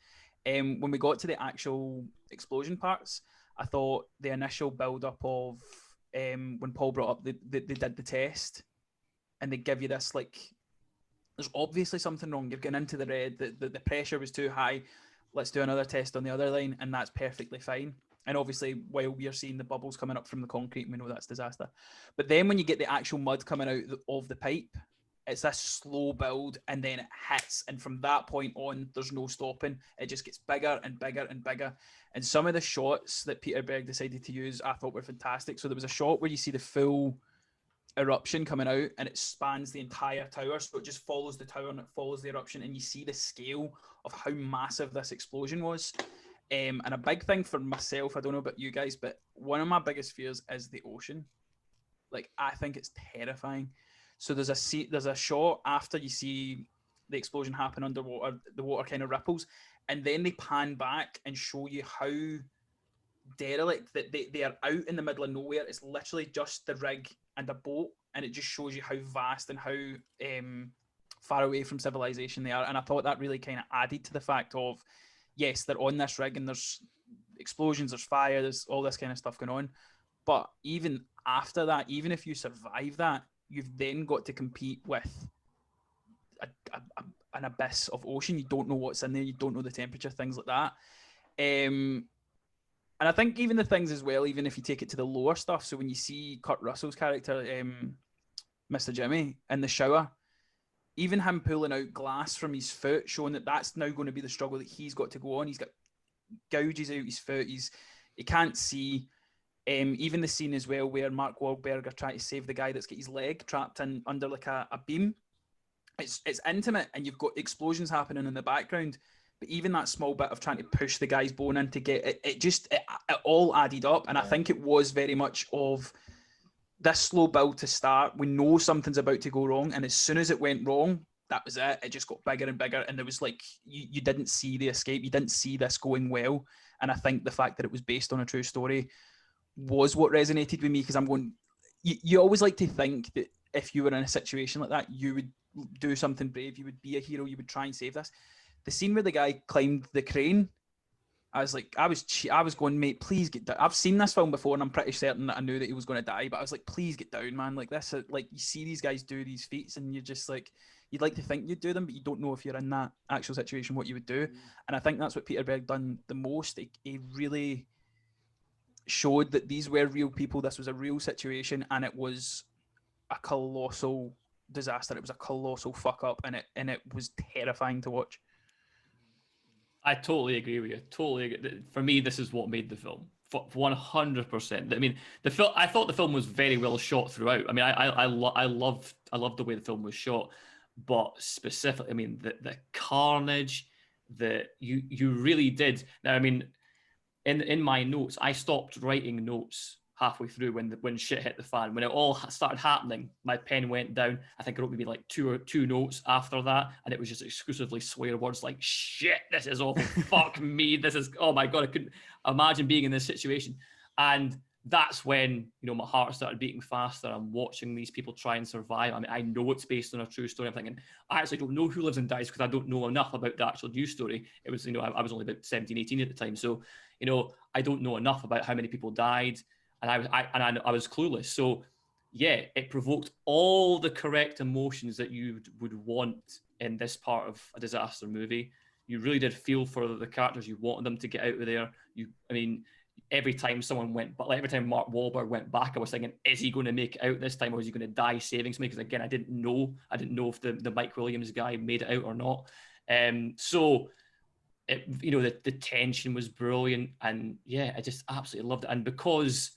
When we got to the actual explosion parts, I thought the initial build-up of when Paul brought up they did the test, and they give you this, like, there's obviously something wrong. You're getting into the red. The pressure was too high. Let's do another test on the other line, and that's perfectly fine. And obviously, while we're seeing the bubbles coming up from the concrete, we know that's disaster. But then when you get the actual mud coming out of the pipe, it's this slow build, and then it hits. And from that point on, there's no stopping. It just gets bigger and bigger and bigger. And some of the shots that Peter Berg decided to use, I thought were fantastic. So there was a shot where you see the full eruption coming out, and it spans the entire tower. So it just follows the tower and it follows the eruption, and you see the scale of how massive this explosion was. And a big thing for myself, I don't know about you guys, but one of my biggest fears is the ocean. Like, I think it's terrifying. So there's a shot after you see the explosion happen underwater, the water kind of ripples, and then they pan back and show you how derelict that they are out in the middle of nowhere. It's literally just the rig and a boat, and it just shows you how vast and how far away from civilization they are. And I thought that really kind of added to the fact of, yes, they're on this rig and there's explosions, there's fire, there's all this kind of stuff going on. But even after that, even if you survive that, you've then got to compete with an abyss of ocean. You don't know what's in there. You don't know the temperature, things like that. And I think even the things as well, even if you take it to the lower stuff, so when you see Kurt Russell's character, Mr. Jimmy, in the shower, even him pulling out glass from his foot, showing that that's now going to be the struggle that he's got to go on. He's got gouges out his foot. He can't see. Even the scene as well where Mark Wahlberg are trying to save the guy that's got his leg trapped in under like a beam. It's intimate, and you've got explosions happening in the background. But even that small bit of trying to push the guy's bone in to get it, it all added up. And I think it was very much of this slow build to start. We know something's about to go wrong, and as soon as it went wrong, that was it. It just got bigger and bigger, and there was like you didn't see the escape. You didn't see this going well. And I think the fact that it was based on a true story was what resonated with me, because I'm going, you always like to think that if you were in a situation like that, you would do something brave, you would be a hero, you would try and save this. The scene where the guy climbed the crane, I was like, I was going, mate, please get down. I've seen this film before, and I'm pretty certain that I knew that he was going to die, but I was like, please get down, man. Like this, like you see these guys do these feats, and you're just like, you'd like to think you'd do them, but you don't know if you're in that actual situation what you would do. And I think that's what Peter Berg done the most. He really showed that these were real people. This was a real situation, and it was a colossal disaster. It was a colossal fuck up, and it was terrifying to watch. I totally agree with you. Totally agree. For me, this is what made the film. For 100%. I mean, the film. I thought the film was very well shot throughout. I mean, I loved the way the film was shot, but specifically, I mean, the carnage, you really did. Now, I mean, in my notes, I stopped writing notes halfway through when shit hit the fan. When it all started happening, my pen went down. I think I wrote maybe like two notes after that, and it was just exclusively swear words like shit, this is awful, fuck me, this is, oh my god, I couldn't imagine being in this situation. And that's when, you know, my heart started beating faster. I'm watching these people try and survive. I mean, I know it's based on a true story. I'm thinking, I actually don't know who lives and dies because I don't know enough about the actual news story. It was, you know, I was only about 17, 18 at the time. So, you know, I don't know enough about how many people died. And I was clueless. So, yeah, it provoked all the correct emotions that you would want in this part of a disaster movie. You really did feel for the characters. You wanted them to get out of there. I mean, every time someone went, but like every time Mark Wahlberg went back, I was thinking, is he going to make it out this time, or is he going to die saving somebody? Because again, I didn't know if the Mike Williams guy made it out or not. So, you know, the tension was brilliant, and yeah, I just absolutely loved it. And because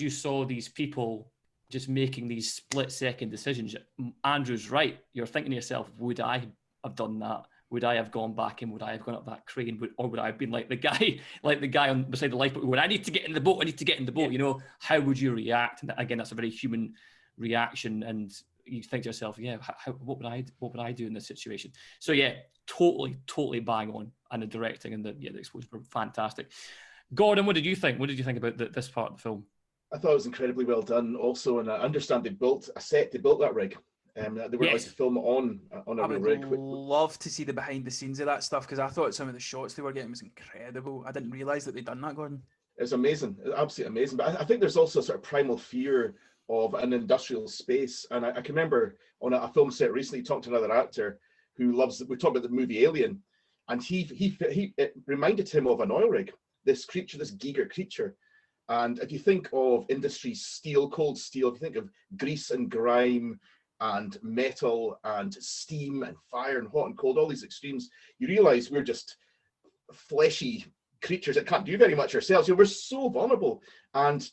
you saw these people just making these split-second decisions, Andrew's right. You're thinking to yourself, would I have done that? Would I have gone back and would I have gone up that crane? Or would I have been like the guy on beside the lifeboat? When I need to get in the boat, Yeah. You know, how would you react? And again, that's a very human reaction. And you think to yourself, yeah, what would I do in this situation? So yeah, totally bang on. And the directing and the exposure were fantastic. Gordon, what did you think? What did you think about this part of the film? I thought it was incredibly well done also, and I understand they built a set, they built that rig. They weren't allowed to film on a real rig. I would love to see the behind the scenes of that stuff, because I thought some of the shots they were getting was incredible. I didn't realise that they'd done that, Gordon. It was amazing, absolutely amazing. But I think there's also a sort of primal fear of an industrial space. And I can remember on a film set recently talking to another actor who loves, we talked about the movie Alien, and it reminded him of an oil rig, this creature, this Giger creature. And if you think of industry steel, cold steel, if you think of grease and grime and metal and steam and fire and hot and cold, all these extremes, you realize we're just fleshy creatures that can't do very much ourselves. We're so vulnerable. And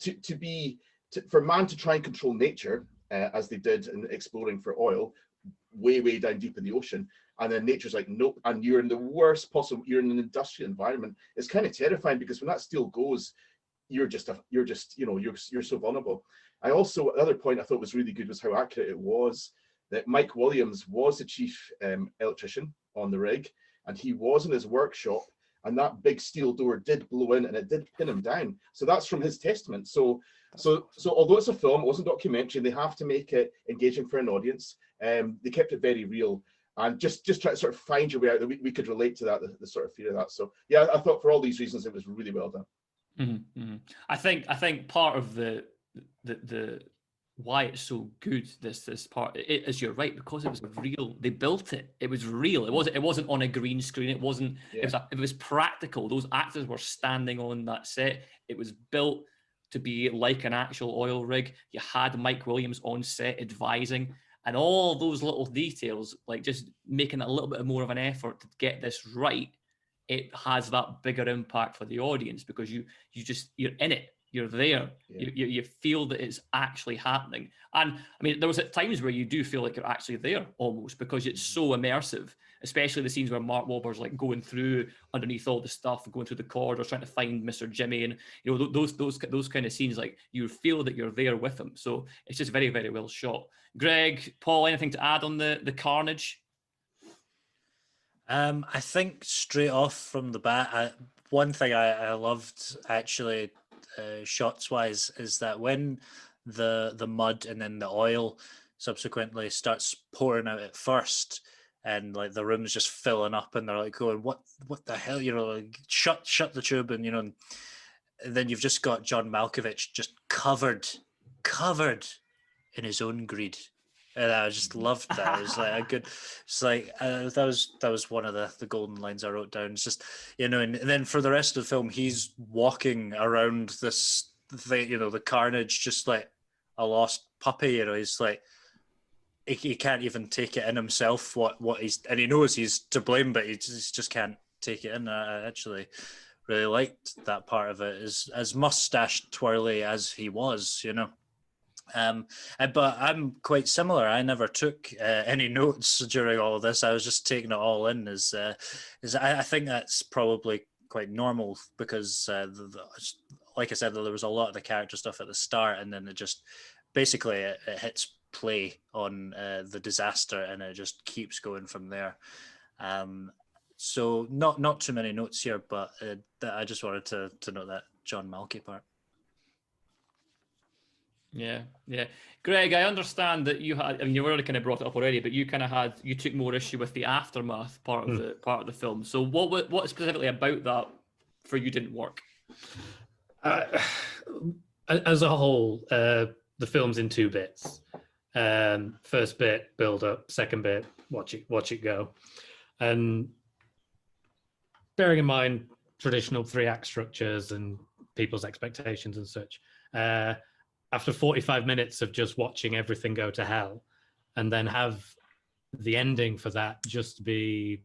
for man to try and control nature, as they did in exploring for oil, way down deep in the ocean, and then nature's like, nope, and you're in the worst possible, you're in an industrial environment. It's kind of terrifying, because when that steel goes, you're so vulnerable. Another point I thought was really good was how accurate it was, that Mike Williams was the chief electrician on the rig, and he was in his workshop, and that big steel door did blow in and it did pin him down. So that's from his testament. So although it's a film, it wasn't a documentary, they have to make it engaging for an audience. They kept it very real, and just try to sort of find your way out that we could relate to that, the sort of fear of that. So yeah, I thought for all these reasons it was really well done. Mm-hmm, mm-hmm. I think part of the why it's so good, this part, it is, you're right, because it was real. They built it. It was real. It wasn't on a green screen. It wasn't. Yeah. It was practical. Those actors were standing on that set. It was built to be like an actual oil rig. You had Mike Williams on set advising, and all those little details, like just making a little bit more of an effort to get this right, it has that bigger impact for the audience, because you're in it. You're there. Yeah. You feel that it's actually happening. And I mean, there was at times where you do feel like you're actually there almost, because it's so immersive, especially the scenes where Mark Wahlberg's like going through underneath all the stuff, going through the corridors, trying to find Mr. Jimmy. And, you know, those kind of scenes, like you feel that you're there with him. So it's just very, very well shot. Greg, Paul, anything to add on the carnage? I think straight off from the bat, one thing I loved actually, shots wise, is that when the mud and then the oil subsequently starts pouring out at first, and like the room's just filling up, and they're like going, what the hell, you know, like, shut the tube, and you know, and then you've just got John Malkovich just covered in his own greed. And I just loved that. It was like a good. It's like that was one of the golden lines I wrote down. It's just, you know, and then for the rest of the film, he's walking around this thing, you know, the carnage, just like a lost puppy. You know, he's like he can't even take it in himself. What he's, and he knows he's to blame, but he just can't take it in. I actually really liked that part of it. As mustache twirly as he was, you know. But I'm quite similar. I never took any notes during all of this. I was just taking it all in. I think that's probably quite normal, because like I said, there was a lot of the character stuff at the start, and then it just basically it hits play on the disaster, and it just keeps going from there. So not too many notes here, but I just wanted to note that John Malky part. Yeah. Greg, I understand that you had, I mean, you already kind of brought it up already, but you took more issue with the aftermath part of the film. So what specifically about that for you didn't work? As a whole, the film's in two bits. First bit, build up. Second bit, watch it go. And bearing in mind traditional 3-act structures and people's expectations and such, after 45 minutes of just watching everything go to hell, and then have the ending for that just be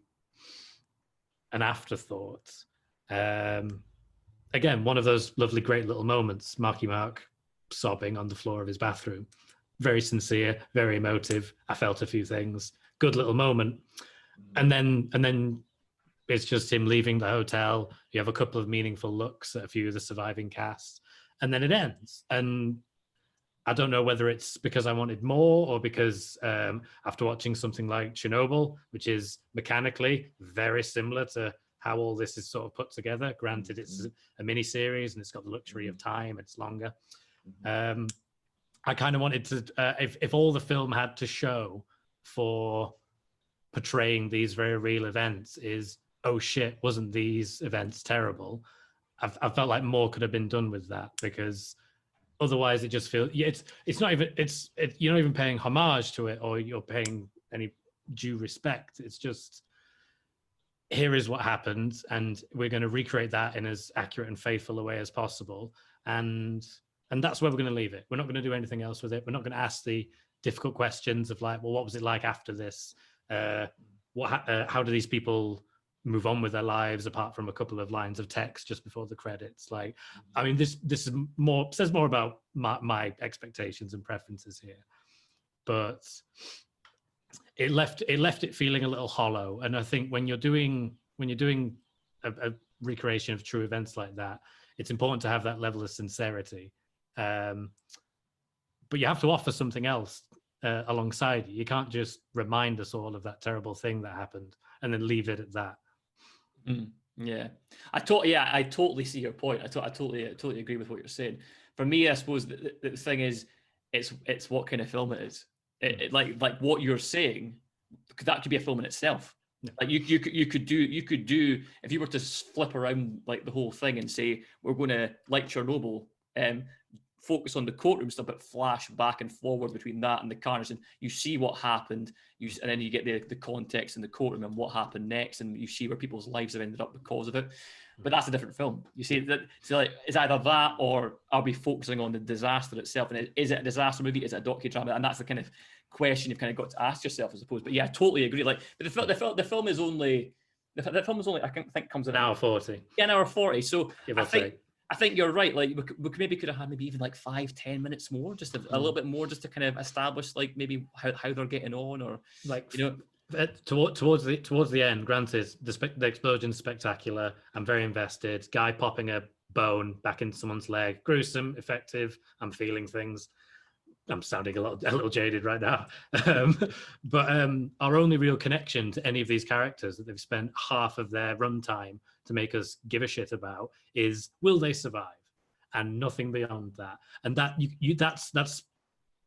an afterthought. Again, one of those lovely, great little moments, Marky Mark sobbing on the floor of his bathroom. Very sincere, very emotive. I felt a few things. Good little moment. And then it's just him leaving the hotel. You have a couple of meaningful looks at a few of the surviving cast, and then it ends. And I don't know whether it's because I wanted more, or because after watching something like Chernobyl, which is mechanically very similar to how all this is sort of put together. Granted, it's a mini series and it's got the luxury of time, it's longer. I kind of wanted to, if all the film had to show for portraying these very real events is, oh shit, wasn't these events terrible? I felt like more could have been done with that, because otherwise it just feels, it's not even, you're not even paying homage to it, or you're paying any due respect. It's just, here is what happened, and we're going to recreate that in as accurate and faithful a way as possible. And that's where we're going to leave it. We're not going to do anything else with it. We're not going to ask the difficult questions of like, well, what was it like after this? How do these people move on with their lives apart from a couple of lines of text just before the credits? Like, I mean, this is more, says more about my expectations and preferences here, but it left it feeling a little hollow. And I think when you're doing a recreation of true events like that, it's important to have that level of sincerity. But you have to offer something else alongside. You can't just remind us all of that terrible thing that happened and then leave it at that. Yeah, I totally see your point. I totally agree with what you're saying. For me, I suppose the thing is, it's what kind of film it is. Like what you're saying, that could be a film in itself. Yeah. Like you could do if you were to flip around like the whole thing and say we're going to, like Chernobyl, focus on the courtroom stuff, but flash back and forward between that and the carnage, and you see what happened, and then you get the context in the courtroom and what happened next, and you see where people's lives have ended up because of it. But that's a different film. You see that, so like it's either that or are we focusing on the disaster itself? And is it a disaster movie? Is it a docudrama? And that's the kind of question you've kind of got to ask yourself, I suppose. But yeah, I totally agree. Like the film is only I think comes in an hour 40. Yeah, an hour 40. So I think you're right. Like we maybe could have had maybe even like 5-10 minutes more, just a little bit more, just to kind of establish like maybe how they're getting on, or like you know. Towards the end, granted, the explosion's spectacular. I'm very invested. Guy popping a bone back into someone's leg, gruesome, effective. I'm feeling things. I'm sounding a little jaded right now. But our only real connection to any of these characters that they've spent half of their runtime to make us give a shit about is, will they survive? And nothing beyond that. And that's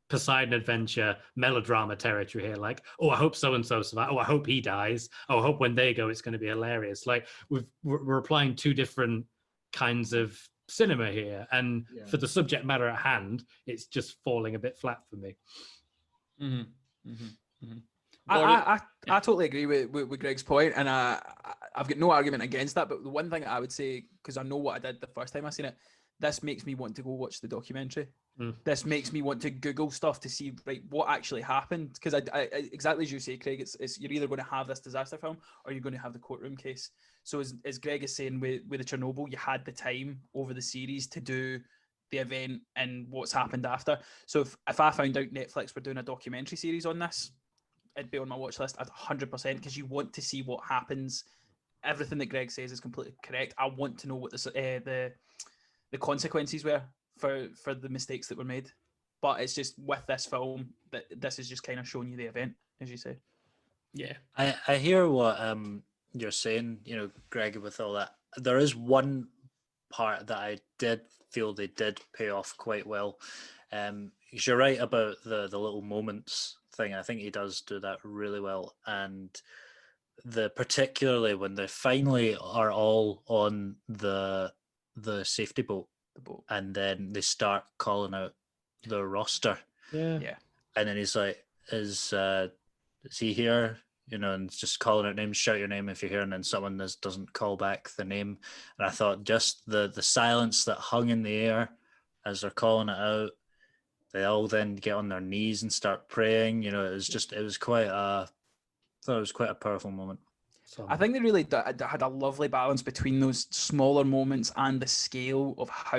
Poseidon Adventure melodrama territory here. Like, oh, I hope so and so survive. Oh, I hope he dies. Oh, I hope when they go, it's going to be hilarious. Like we're applying two different kinds of cinema here, and for the subject matter at hand, it's just falling a bit flat for me. I totally agree with Greg's point, and I've got no argument against that. But the one thing I would say, because I know what I did the first time I seen it, this makes me want to go watch the documentary. This makes me want to Google stuff to see what actually happened. Because I exactly as you say, Craig, it's you're either going to have this disaster film or you're going to have the courtroom case. So as Greg is saying with the Chernobyl, you had the time over the series to do the event and what's happened after. So if I found out Netflix were doing a documentary series on this, it'd be on my watch list at 100%, because you want to see what happens. Everything that Greg says is completely correct. I want to know what the consequences were for the mistakes that were made. But it's just with this film that this is just kind of showing you the event, as you say. Yeah, I hear what you're saying, Greg, with all that. There is one part that I did feel they did pay off quite well. You're right about the little moments thing. I think he does do that really well. And particularly when they finally are all on the safety boat, and then they start calling out the roster. Yeah. And then he's like, is he here? And just calling out names, shout your name if you're here, and then someone doesn't call back the name. And I thought just the silence that hung in the air as they're calling it out, they all then get on their knees and start praying. It was quite a powerful moment. I think they really had a lovely balance between those smaller moments and the scale of how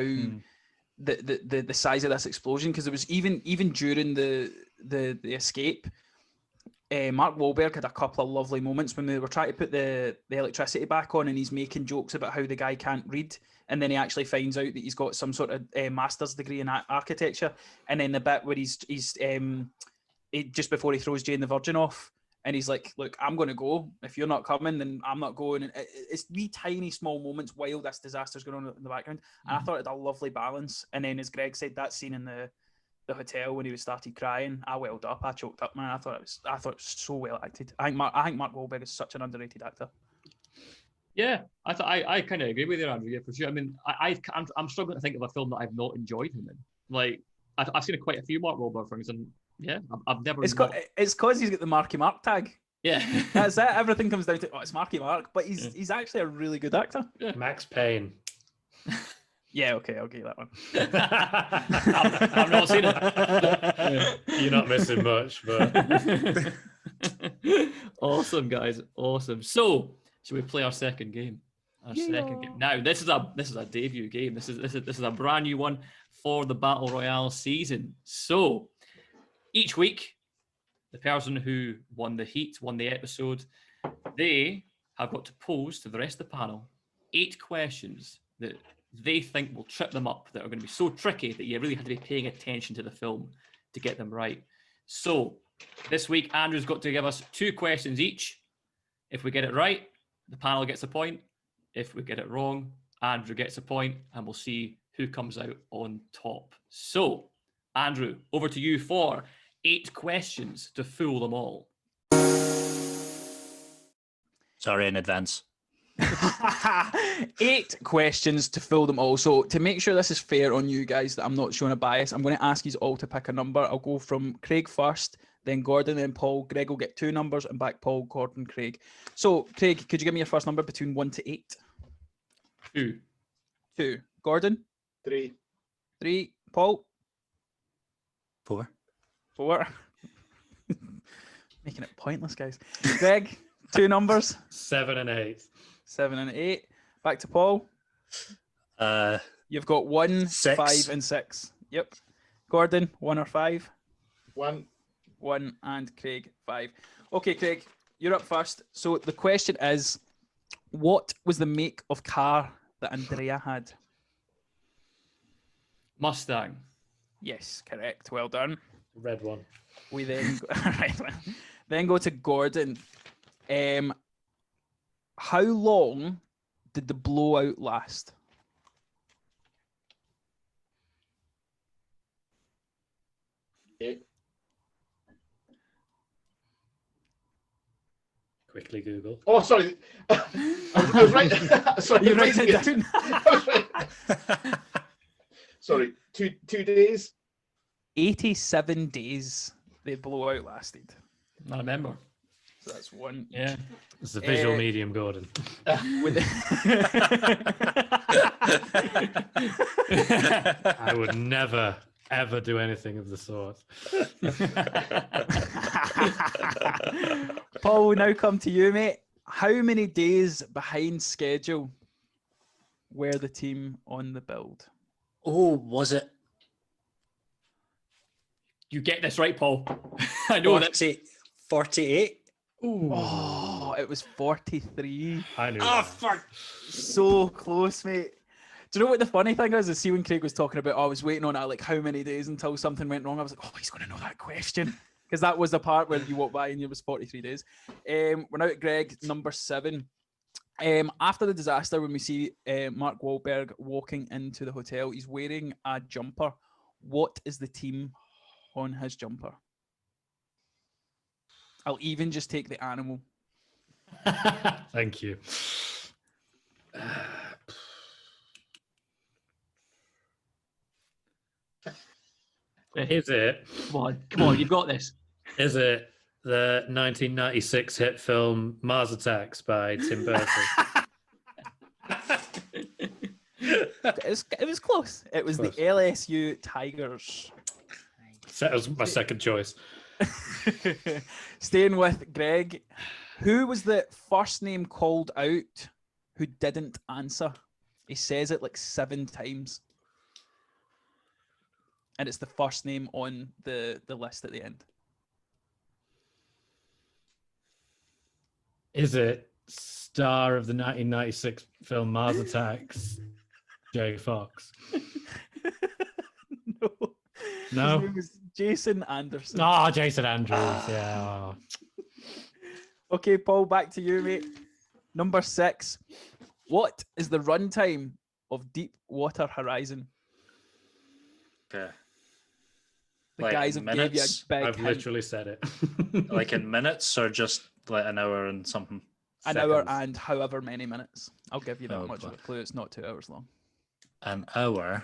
the size of this explosion. Because there was even during the escape, Mark Wahlberg had a couple of lovely moments when they were trying to put the electricity back on, and he's making jokes about how the guy can't read, and then he actually finds out that he's got some sort of master's degree in architecture. And then the bit where he's just before he throws Jane the Virgin off, and he's like, look, I'm going to go. If you're not coming, then I'm not going. And it's wee tiny small moments while this disaster's going on in the background. And I thought it had a lovely balance. And then, as Greg said, that scene in the hotel when he started crying, I welled up. I choked up, man. I thought it was so well acted. I think Mark Wahlberg is such an underrated actor. Yeah, I kind of agree with you, Andrew. Yeah, for sure. I mean, I'm struggling to think of a film that I've not enjoyed him in. Like, I've seen quite a few Mark Wahlberg things, and yeah, I've never. It's because he's got the Marky Mark tag. Yeah, that's it. Everything comes down to it's Marky Mark, but he's actually a really good actor. Yeah. Max Payne. Yeah, okay, I'll give you that one. I've not seen it. You're not missing much, but awesome, guys, awesome. So, should we play our second game? Second game. Now, this is a debut game. This is a brand new one for the Battle Royale season. So, each week, the person who won the episode, they have got to pose to the rest of the panel 8 questions that they think will trip them up, that are going to be so tricky that you really have to be paying attention to the film to get them right. So, this week, Andrew's got to give us 2 questions each. If we get it right, the panel gets a point. If we get it wrong, Andrew gets a point, and we'll see who comes out on top. So, Andrew, over to you for 8 questions to fool them all. Sorry in advance. 8 questions to fill them all. So to make sure this is fair on you guys, that I'm not showing a bias, I'm going to ask you all to pick a number. I'll go from Craig first, then Gordon, then Paul. Greg will get 2 numbers, and back Paul, Gordon, Craig. So Craig, could you give me your first number between 1 to 8? 2. 2. Gordon? 3. 3. Paul? 4. 4. Making it pointless, guys. Greg, 2 numbers. 7 and 8. 7 and 8. Back to Paul. You've got 1, 6. 5, and 6. Yep. Gordon, 1 or 5? 1. 1, and Craig, 5. Okay, Craig, you're up first. So the question is, what was the make of car that Andrea had? Mustang. Yes, correct. Well done. Red one. We then then go to Gordon. How long did the blowout last? Quickly Google. Oh, sorry. I was right. Sorry, You write it down. I was right. Sorry, 2 days. 87 days the blowout lasted. I remember. So that's 1. Yeah. It's the visual medium, Gordon. With I would never, ever do anything of the sort. Paul, we now come to you, mate. How many days behind schedule were the team on the build? Oh, was it You get this right, Paul. I know that. 48? Oh, it was 43. I knew Oh, that. fuck. So close, mate. Do you know what the funny thing is? See, when Craig was talking about, I was waiting on it, like how many days until something went wrong. I was like, oh, he's going to know that question. Because that was the part where you walked by and it was 43 days. We're now at Greg, number 7. After the disaster, when we see Mark Wahlberg walking into the hotel, he's wearing a jumper. What is the team on his jumper? I'll even just take the animal. Thank you. Is it? Come on, you've got this. Is it the 1996 hit film Mars Attacks by Tim Burton? It was close. It was Close. the LSU Tigers. That was my second choice. Staying with Greg, who was the first name called out who didn't answer? He says it like 7 times. And it's the first name on the list at the end. Is it star of the 1996 film Mars Attacks, Jay Fox? No. No? His name was Jason Anderson. Oh, Jason Andrews. Yeah. Okay, Paul, back to you, mate. Number 6. What is the runtime of Deepwater Horizon? Okay. The Like guys in have gave you a minutes? big I've hint. literally said it. Like in minutes or just like an hour and something? An hour Seconds. and however many minutes. I'll give you that Oh, much of boy. a clue. It's not 2 hours long. An hour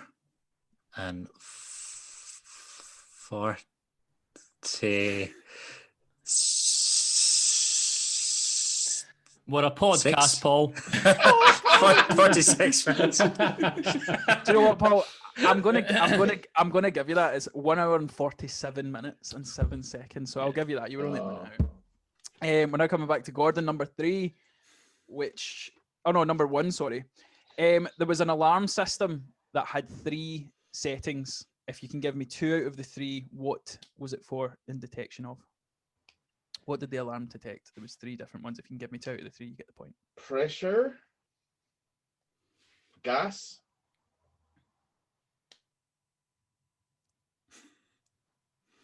and 40. We're a podcast, 6? Paul. 46 minutes. Do you know what, Paul? I'm gonna give you that. It's 1 hour and 47 minutes and 7 seconds. So I'll give you that. You were only a minute out. We're now coming back to Gordon, number 3, number 1, sorry. There was an alarm system that had 3 settings. If you can give me 2 out of the 3, what was it for in detection of? What did the alarm detect? There was 3 different ones. If you can give me 2 out of the 3, you get the point. Pressure. Gas.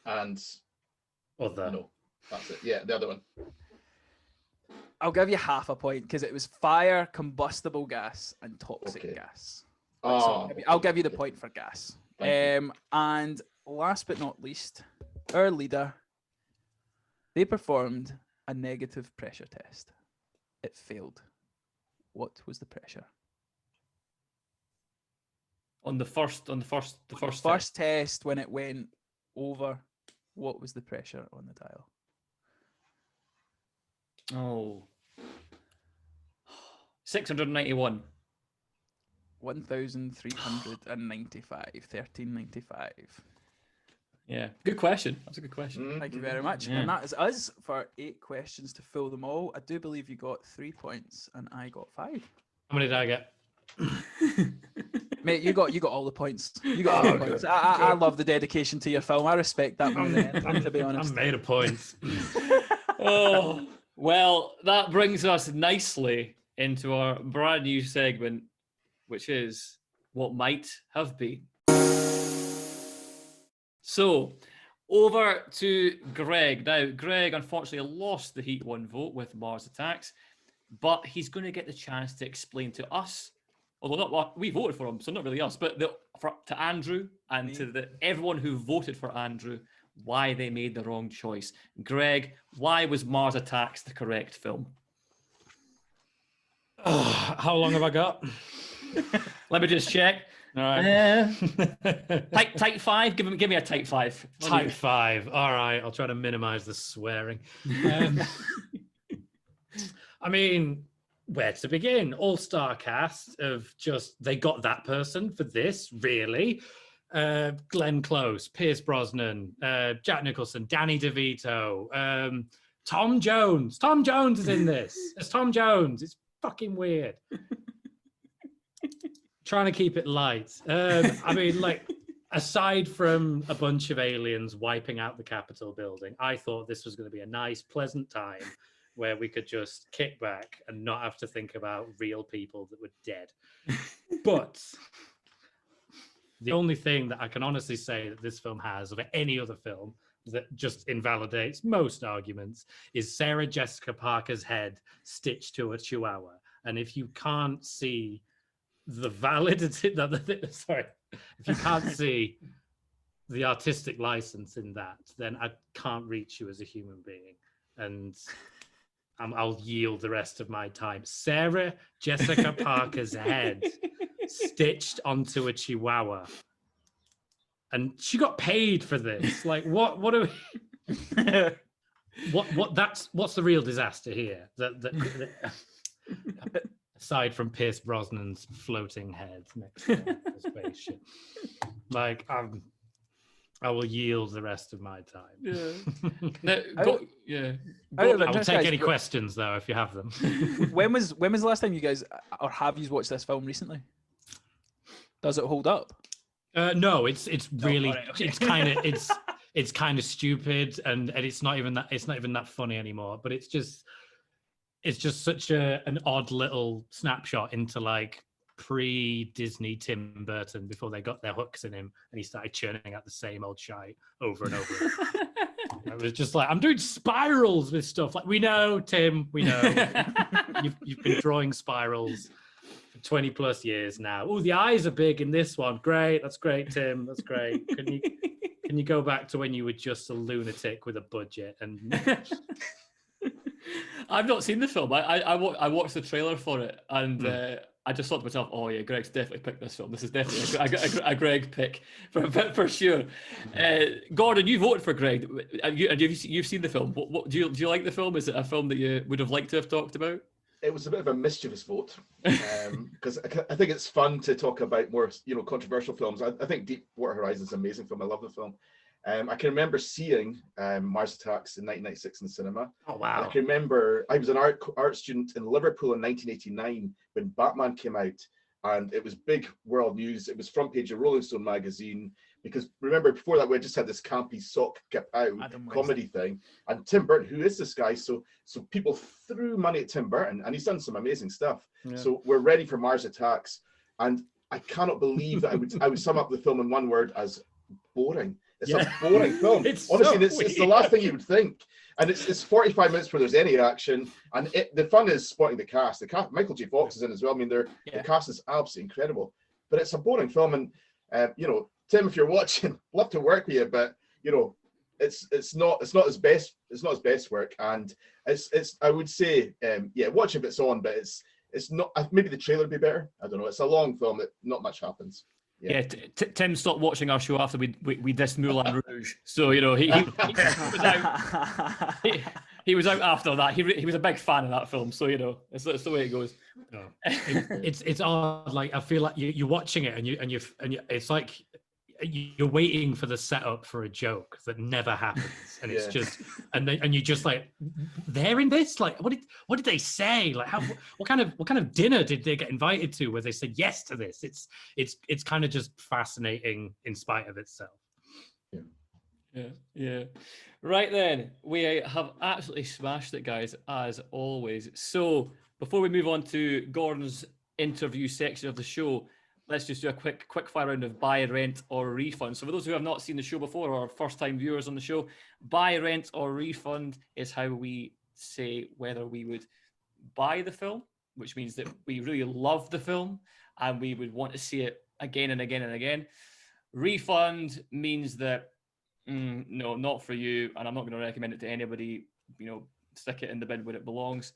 And Other. no, that's it. Yeah, the other one. I'll give you half a point because it was fire, combustible gas, and toxic gas. So I'll give you the point for gas. And last but not least, our leader, they performed a negative pressure test. It failed. What was the pressure? On the first test when it went over, what was the pressure on the dial? Oh. 691. 1,395. 1395. Yeah, good question. That's a good question. Thank you very much. Yeah. And that is us for 8 questions to fill them all. I do believe you got 3 points and I got 5. How many did I get? Mate, you got all the points. You got all the points. I love the dedication to your film. I respect that more than anything, to be honest. I'm made of points. Oh, well, that brings us nicely into our brand new segment, which is What Might Have Been. So, over to Greg. Now, Greg unfortunately lost the Heat 1 vote with Mars Attacks, but he's going to get the chance to explain to us, although not we voted for him, so not really us, but to Andrew and to everyone who voted for Andrew, why they made the wrong choice. Greg, why was Mars Attacks the correct film? How long have I got? Let me just check. All right. Type 5. Give me a type 5. Type 5. All right. I'll try to minimize the swearing. I mean, where to begin? All-star cast of just, they got that person for this, really. Glenn Close, Pierce Brosnan, Jack Nicholson, Danny DeVito, Tom Jones. Tom Jones is in this. It's Tom Jones. It's fucking weird. Trying to keep it light. I mean, like, aside from a bunch of aliens wiping out the Capitol building, I thought this was going to be a nice, pleasant time where we could just kick back and not have to think about real people that were dead. But the only thing that I can honestly say that this film has over any other film that just invalidates most arguments is Sarah Jessica Parker's head stitched to a chihuahua. And if you can't see the validity, if you can't see the artistic license in that, then I can't reach you as a human being. And I'll yield the rest of my time. Sarah Jessica Parker's head stitched onto a chihuahua. And she got paid for this. Like, what are we... what's the real disaster here? That aside from Pierce Brosnan's floating head next to the spaceship. Like, I will yield the rest of my time. Yeah. I will take any questions though if you have them. When was the last time you guys, or have you watched this film recently? Does it hold up? No, it's really right, okay. it's kind of stupid and it's not even that funny anymore. But it's just such an odd little snapshot into like pre-Disney Tim Burton before they got their hooks in him and he started churning out the same old shite over and over. It was just like, I'm doing spirals with stuff. Like, we know, Tim, we know. You've been drawing spirals for 20 plus years now. Oh, the eyes are big in this one. Great. That's great, Tim. That's great. Can you go back to when you were just a lunatic with a budget? And I've not seen the film. I watched the trailer for it and I just thought to myself, oh yeah, Greg's definitely picked this film. This is definitely a Greg pick for sure. Gordon, you voted for Greg. You've seen the film. What do you like the film? Is it a film that you would have liked to have talked about? It was a bit of a mischievous vote because I think it's fun to talk about more, controversial films. I think Deepwater Horizon is an amazing film. I love the film. I can remember seeing Mars Attacks in 1996 in the cinema. Oh, wow. I can remember I was an art student in Liverpool in 1989 when Batman came out, and it was big world news. It was front page of Rolling Stone magazine because remember before that we just had this campy sock kapow comedy thing. And Tim Burton, who is this guy? So people threw money at Tim Burton, and he's done some amazing stuff. Yeah. So we're ready for Mars Attacks, and I cannot believe that I would sum up the film in one word as boring. It's a boring film. It's Honestly, so it's the last thing you would think. And it's 45 minutes where there's any action. And the fun is spotting the cast. Michael J. Fox is in as well. I mean, the cast is absolutely incredible. But it's a boring film. And, you know, Tim, if you're watching, love to work with you, but, you know, it's not his best work. And it's I would say, watch if it's on, but it's not, maybe the trailer would be better. I don't know. It's a long film that not much happens. Yeah, Tim stopped watching our show after we dissed Moulin Rouge. So, you know, he was out. He was out after that. He was a big fan of that film. So, you know, it's the way it goes. No. It's odd. Like, I feel like you're watching it and you it's like you're waiting for the setup for a joke that never happens, and it's just and you're just like, they're in this. Like, what did they say? Like, what kind of dinner did they get invited to where they said yes to this? It's kind of just fascinating in spite of itself. Yeah. Right then, we have absolutely smashed it, guys, as always. So before we move on to Gordon's interview section of the show, let's just do a quick fire round of buy, rent, or refund. So for those who have not seen the show before or first-time viewers on the show, buy, rent, or refund is how we say whether we would buy the film, which means that we really love the film and we would want to see it again and again and again. Refund means that, no, not for you, and I'm not going to recommend it to anybody. You know, stick it in the bin where it belongs.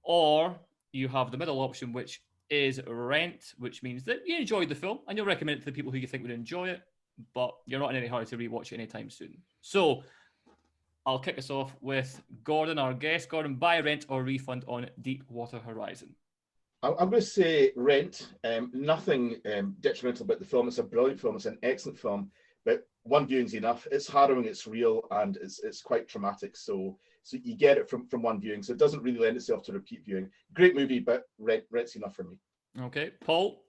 Or you have the middle option, which is rent, which means that you enjoyed the film and you'll recommend it to the people who you think would enjoy it, but you're not in any hurry to rewatch it anytime soon. So I'll kick us off with Gordon, our guest. Gordon, buy, rent, or refund on Deepwater Horizon? I'm going to say rent. Nothing detrimental about the film. It's a brilliant film. It's an excellent film, but one viewing's enough. It's harrowing, it's real, and it's quite traumatic. So you get it from one viewing. So it doesn't really lend itself to repeat viewing. Great movie, but rent's enough for me. Okay, Paul?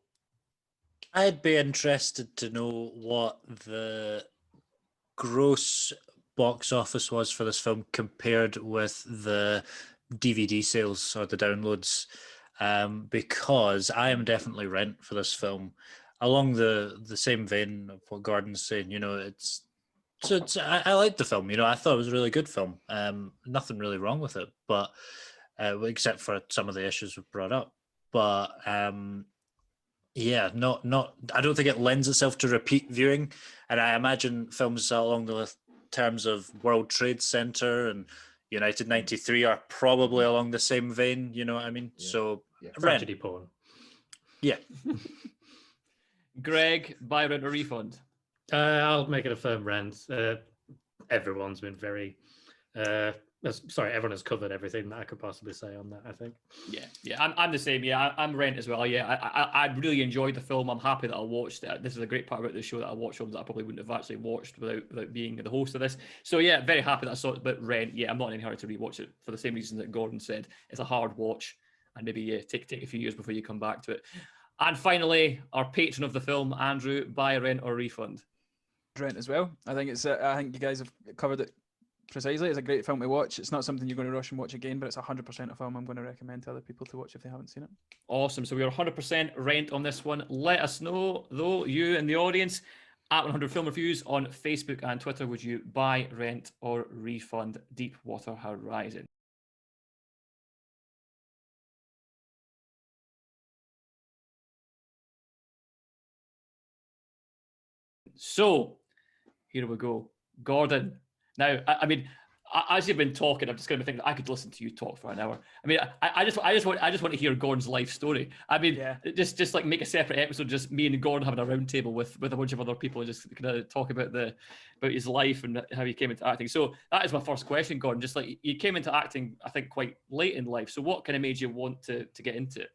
I'd be interested to know what the gross box office was for this film compared with the DVD sales or the downloads, because I am definitely rent for this film. Along the same vein of what Gordon's saying, you know, I liked the film. You know, I thought it was a really good film. Nothing really wrong with it, but except for some of the issues we've brought up. But not. I don't think it lends itself to repeat viewing. And I imagine films along the terms of World Trade Center and United 93 are probably along the same vein. You know what I mean? Yeah. So Tragedy porn. Yeah. Greg, buy, rent, or refund? I'll make it a firm rent. Everyone's been very... everyone has covered everything that I could possibly say on that, I think. Yeah, I'm the same. Yeah, I'm rent as well. Yeah, I really enjoyed the film. I'm happy that I watched it. This is a great part about the show, that I watched films that I probably wouldn't have actually watched without being the host of this. So yeah, very happy that I saw it. But rent, yeah, I'm not in any hurry to rewatch it for the same reason that Gordon said. It's a hard watch, and maybe take a few years before you come back to it. And finally, our patron of the film, Andrew, buy, rent, or refund? Rent as well. I think you guys have covered it precisely. It's a great film to watch. It's not something you're going to rush and watch again, but it's 100% a film I'm going to recommend to other people to watch if they haven't seen it. Awesome. So we are 100% rent on this one. Let us know, though, you in the audience, at 100 Film Reviews on Facebook and Twitter, would you buy, rent, or refund Deepwater Horizon? So, here we go. Gordon. Now, I mean, as you've been talking, I'm just going to be thinking I could listen to you talk for an hour. I mean, I just want to hear Gordon's life story. I mean, just like make a separate episode, just me and Gordon having a round table with a bunch of other people, and just kind of talk about his life and how he came into acting. So that is my first question, Gordon. Just like you came into acting, I think quite late in life. So what kind of made you want to get into it?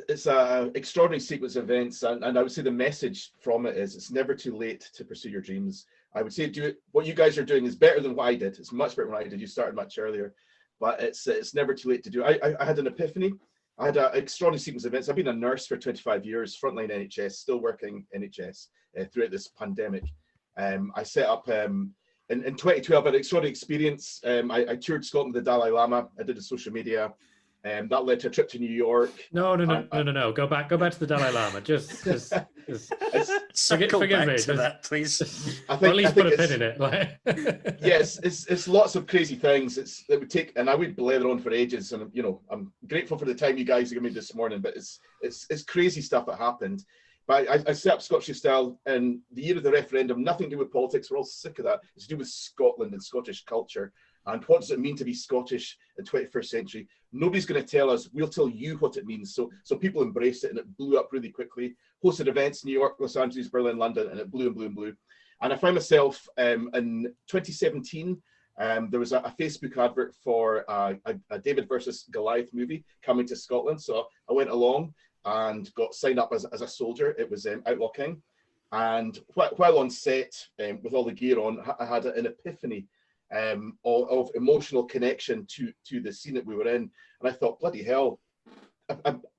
It's an extraordinary sequence of events, and I would say the message from it is it's never too late to pursue your dreams. I would say what you guys are doing is better than what I did. It's much better than what I did. You started much earlier, but it's never too late to do. I had an epiphany. I had an extraordinary sequence of events. I've been a nurse for 25 years, frontline NHS, still working NHS throughout this pandemic. I set up in 2012 an extraordinary experience. I toured Scotland with the Dalai Lama. I did a social media. That led to a trip to New York. No. Go back to the Dalai Lama. Just Circle forgive back me. to that, please. I Or at think, least put a pin in it. Like. yes, it's lots of crazy things. It would take, and I would blather on for ages. And I'm grateful for the time you guys gave me this morning. But it's crazy stuff that happened. But I set up Scottish Style in the year of the referendum. Nothing to do with politics. We're all sick of that. It's to do with Scotland and Scottish culture. And what does it mean to be Scottish in 21st century? Nobody's going to tell us. We'll tell you what it means. So people embraced it, and it blew up really quickly. Hosted events in New York, Los Angeles, Berlin, London, and it blew and blew and blew. And I found myself in 2017, there was a Facebook advert for a David versus Goliath movie coming to Scotland. So I went along and got signed up as a soldier. It was Outlaw King. And while on set with all the gear on, I had an epiphany of emotional connection to the scene that we were in. And I thought, bloody hell,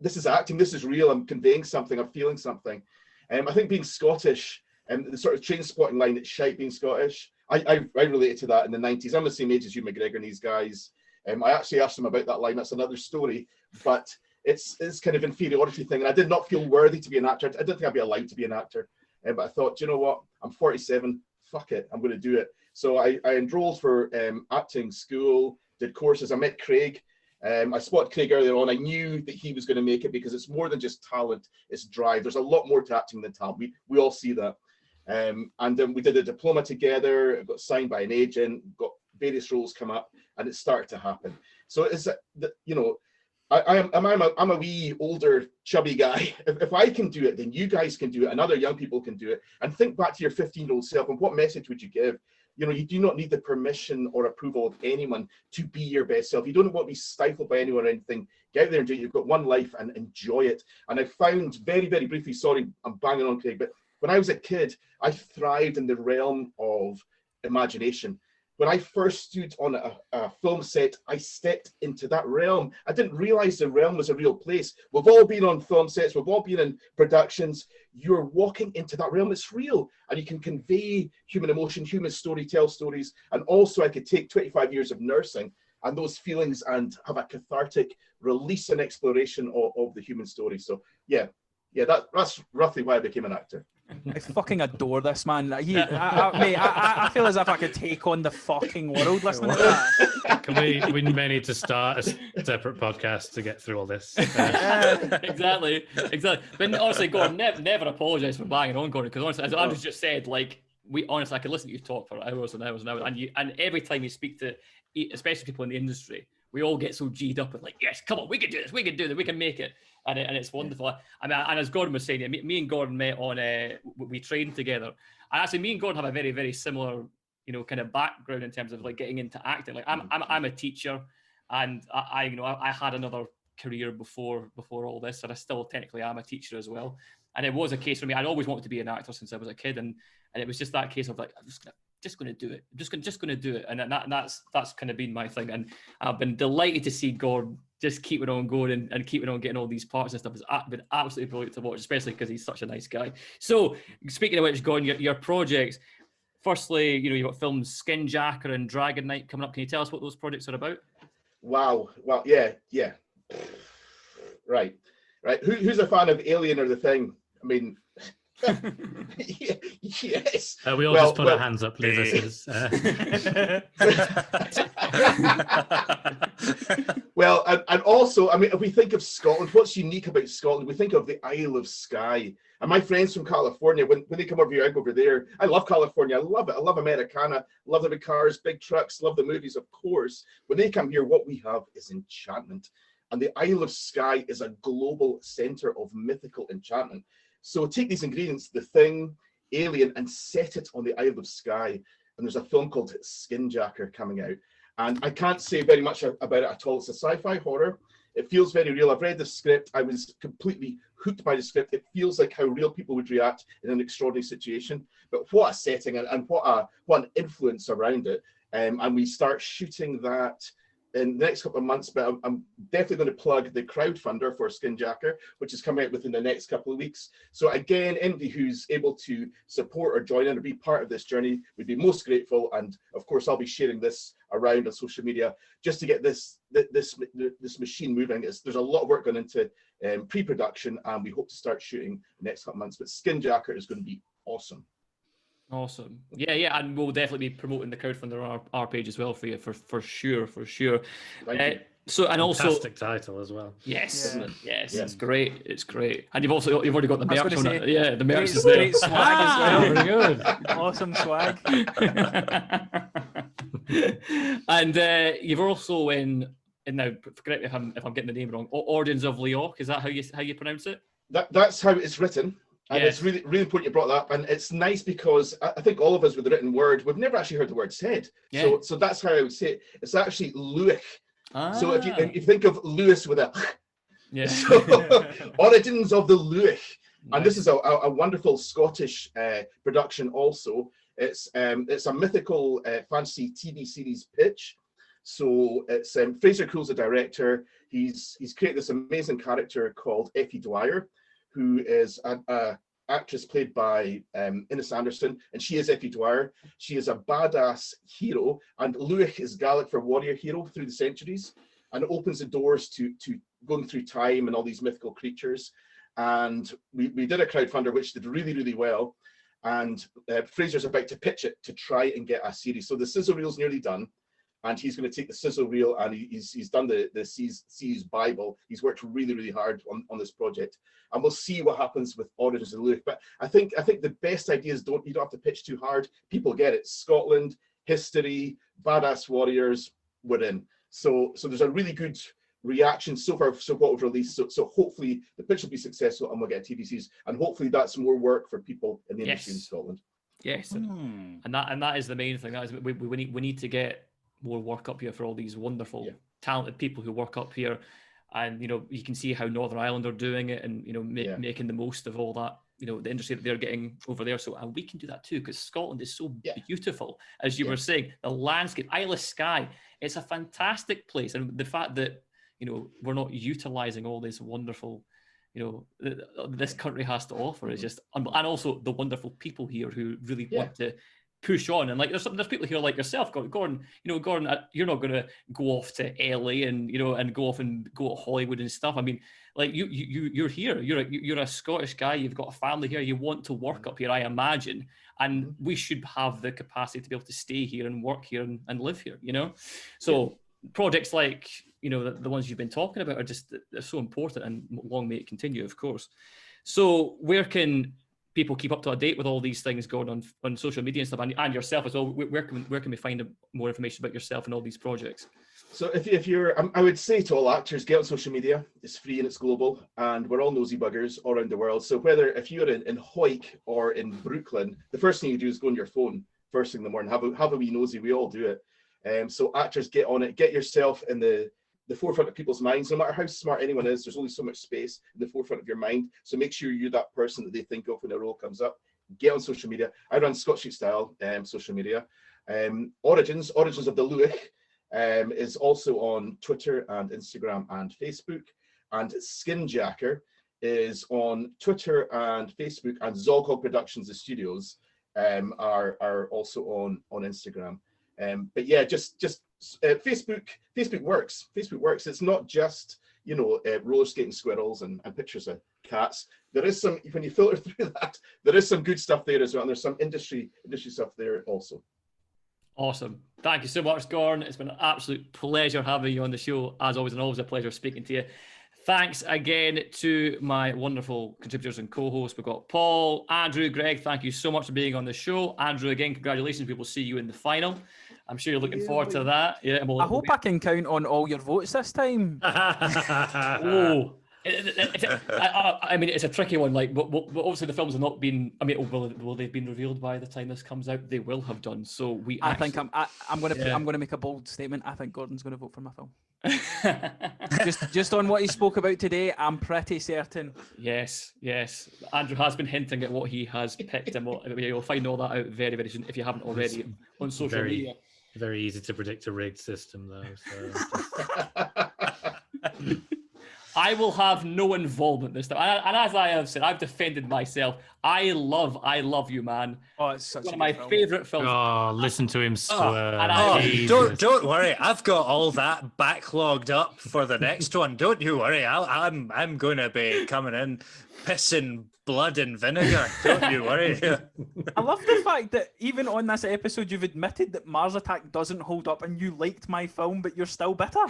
this is acting, this is real. I'm conveying something, I'm feeling something. I think being Scottish, and the sort of train spotting line, it's shite being Scottish. I related to that in the 90s. I'm the same age as Hugh McGregor and these guys. I actually asked them about that line. That's another story. But it's kind of inferiority thing. And I did not feel worthy to be an actor. I didn't think I'd be allowed to be an actor. But I thought, you know what? I'm 47. Fuck it. I'm going to do it. So I enrolled for acting school, did courses. I met Craig. I spotted Craig earlier on. I knew that he was going to make it because it's more than just talent. It's drive. There's a lot more to acting than talent. We all see that. And then we did a diploma together, got signed by an agent, got various roles come up, and it started to happen. So it's, I'm a wee older chubby guy. If I can do it, then you guys can do it, and other young people can do it. And think back to your 15-year-old self, and what message would you give? You do not need the permission or approval of anyone to be your best self. You don't want to be stifled by anyone or anything. Get out there and do it. You've got one life, and enjoy it. And I found very, very briefly, sorry, I'm banging on Craig, but when I was a kid, I thrived in the realm of imagination. When I first stood on a film set, I stepped into that realm. I didn't realize the realm was a real place. We've all been on film sets. We've all been in productions. You're walking into that realm. It's real. And you can convey human emotion, human story, tell stories. And also I could take 25 years of nursing and those feelings and have a cathartic release and exploration of the human story. So yeah, that's roughly why I became an actor. I fucking adore this man. Mate, I feel as if I could take on the fucking world listening to that. We may need to start a separate podcast to get through all this. Exactly. But honestly, Gordon, never apologise for banging on, Gordon, because honestly, as Andrew just said, like, I could listen to you talk for hours and hours and hours, and every time you speak to, especially people in the industry, we all get so G'd up and like, yes, come on, we can do this, we can make it. And it's wonderful. I mean, and as Gordon was saying, me and Gordon met on, we trained together. And actually, me and Gordon have a very, very similar, kind of background in terms of like getting into acting. Like I'm a teacher, and I had another career before all this, and I still technically am a teacher as well. And it was a case for me. I'd always wanted to be an actor since I was a kid, and it was just that case of like, I'm just going to do it. I'm just going to do it, and that's kind of been my thing. And I've been delighted to see Gordon just keeping on going and keeping on getting all these parts and stuff. It's been absolutely brilliant to watch, especially because he's such a nice guy. So speaking of which, Gordon, your projects. Firstly, you've got films Skinjacker and Dragon Knight coming up. Can you tell us what those projects are about? Wow. Well, yeah. Right. Who's a fan of Alien or The Thing? I mean, yes. We all just put our hands up. Well, and also, I mean, if we think of Scotland, what's unique about Scotland? We think of the Isle of Skye. And my friends from California, when they come over here, I go over there. I love California. I love it. I love Americana. Love the big cars, big trucks. Love the movies, of course. When they come here, what we have is enchantment. And the Isle of Skye is a global center of mythical enchantment. So take these ingredients, The Thing, Alien, and set it on the Isle of Skye. And there's a film called Skinjacker coming out. And I can't say very much about it at all. It's a sci-fi horror. It feels very real. I've read the script. I was completely hooked by the script. It feels like how real people would react in an extraordinary situation. But what a setting and what an influence around it. And we start shooting that in the next couple of months, but I'm definitely going to plug the crowdfunder for Skinjacker, which is coming out within the next couple of weeks. So again, anybody who's able to support or join in or be part of this journey would be most grateful. And of course, I'll be sharing this around on social media just to get this machine moving. There's a lot of work going into pre-production, and we hope to start shooting the next couple of months. But Skinjacker is going to be awesome. Awesome. Yeah, and we'll definitely be promoting the crowdfunder on our page as well for you, for sure. Thank you. So, and also, Fantastic title as well. yes, Yeah. yes, Yeah. it's great. And you've already got the I was merch gonna on say, it. Yeah, the merch Great, is there. great swag as well. Very good. Awesome swag. And you've also in now, correct me if I'm getting the name wrong. Origins of Laoich, is that how you pronounce it? That's how it's written. And Yes. it's really, really important you brought that up. And it's nice because I think all of us with the written word, we've never actually heard the word said. Yeah. So that's how I would say it. It's actually Laoich. So if you Ah. think of Lewis with a Yeah. so, Origins of the Laoich. And this Nice. is a wonderful Scottish production also. It's a mythical fantasy TV series pitch. So it's Fraser Crowell's the director. He's created this amazing character called Effie Dwyer, who is a actress played by Ines Anderson, and she is Effie Dwyer. She is a badass hero, and Laoich is Gaelic for warrior hero through the centuries, and it opens the doors to going through time and all these mythical creatures. And we did a crowdfunder which did really, really well, and Fraser's about to pitch it to try and get a series. So the sizzle reel's nearly done, and he's going to take the sizzle reel, and he's done the series Bible. He's worked really, really hard on this project, and we'll see what happens with Origins of Laoich. But I think the best ideas you don't have to pitch too hard. People get it. Scotland, history, badass warriors, we're in. So there's a really good reaction so far. So what we've released. So hopefully the pitch will be successful, and we'll get a TV series, and hopefully that's more work for people in the industry in Scotland. Yes, and that is the main thing. That is we need to get more work up here for all these wonderful, talented people who work up here, and you can see how Northern Ireland are doing it, and making the most of all that, the industry that they're getting over there. So and we can do that too, because Scotland is so beautiful, as you were saying. The landscape, Isle of Skye, it's a fantastic place, and the fact that we're not utilizing all this wonderful, this country has to offer is just, and also the wonderful people here who really want to push on. And like there's people here like yourself, Gordon. Gordon, you're not going to go off to LA and and go to Hollywood and stuff. I mean, like you're here. You're a Scottish guy. You've got a family here. You want to work up here, I imagine. And we should have the capacity to be able to stay here and work here and live here. So projects like the ones you've been talking about they're so important, and long may it continue, of course. So where can people keep up to date with all these things going on social media and stuff, and yourself as well? Where can we find more information about yourself and all these projects? So if you're, I would say to all actors, get on social media. It's free and it's global, and we're all nosy buggers all around the world. So if you're in Hawick or in Brooklyn, the first thing you do is go on your phone first thing in the morning, have a wee nosy. We all do it. So actors, get on it. Get yourself in the forefront of people's minds. No matter how smart anyone is, there's only so much space in the forefront of your mind. So make sure you're that person that they think of when a role comes up. Get on social media. I run Scott Street Style social media. Origins of the Laoich is also on Twitter and Instagram and Facebook. And Skinjacker is on Twitter and Facebook, and Zoghog Productions, the studios, are also on Instagram. But yeah, just Facebook works. Facebook works. It's not just roller skating squirrels and pictures of cats. There is some, when you filter through that, there is some good stuff there as well, and there's some industry stuff there also. Awesome. Thank you so much, Gordon. It's been an absolute pleasure having you on the show, as always, and always a pleasure speaking to you. Thanks again to my wonderful contributors and co-hosts. We've got Paul, Andrew, Greg. Thank you so much for being on the show. Andrew, again, congratulations. We will see you in the final. I'm sure you're looking forward to that. Yeah, I hope I can count on all your votes this time. Oh, I mean, it's a tricky one. Like, but obviously the films have not been. I mean, will they've been revealed by the time this comes out? They will have done. So I'm going to make a bold statement. I think Gordon's going to vote for my film. just on what he spoke about today, I'm pretty certain. Yes. Andrew has been hinting at what he has picked, and you'll find all that out very, very soon if you haven't already on social media. Very easy to predict a rigged system, though. So I will have no involvement this time. And as I have said, I've defended myself. I love you, man. Oh, it's such One a of my good film. favourite films. oh, listen to him swear. and I- Jesus. don't worry. I've got all that backlogged up for the next one. Don't you worry. I'm going to be coming in pissing blood and vinegar. Don't you worry. I love the fact that even on this episode, you've admitted that Mars Attack doesn't hold up, and you liked my film, but you're still bitter.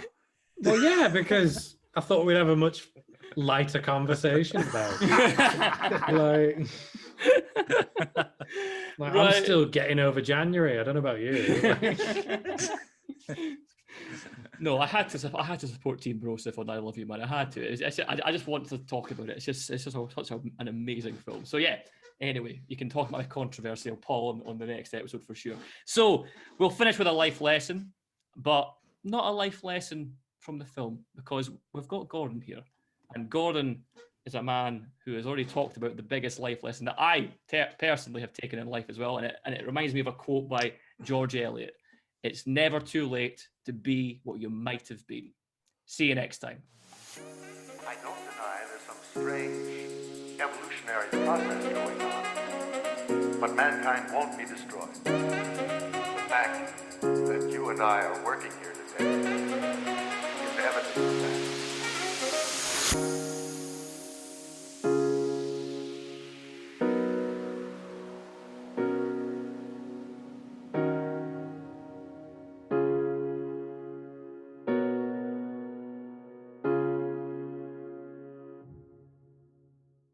Well, yeah, because I thought we'd have a much lighter conversation about it. Like Right. I'm still getting over January. I don't know about you. No, I had to support Team Broseph on I Love You, Man. I had to. I just want to talk about it. It's just such an amazing film. So yeah. Anyway, you can talk about a controversial Paul on the next episode for sure. So we'll finish with a life lesson, but not a life lesson from the film, because we've got Gordon here, and Gordon is a man who has already talked about the biggest life lesson that I personally have taken in life as well, and it reminds me of a quote by George Eliot. It's never too late to be what you might have been. See you next time. I don't deny there's some strange evolutionary process going on, but mankind won't be destroyed. The fact that you and I are working here today is evidence of that.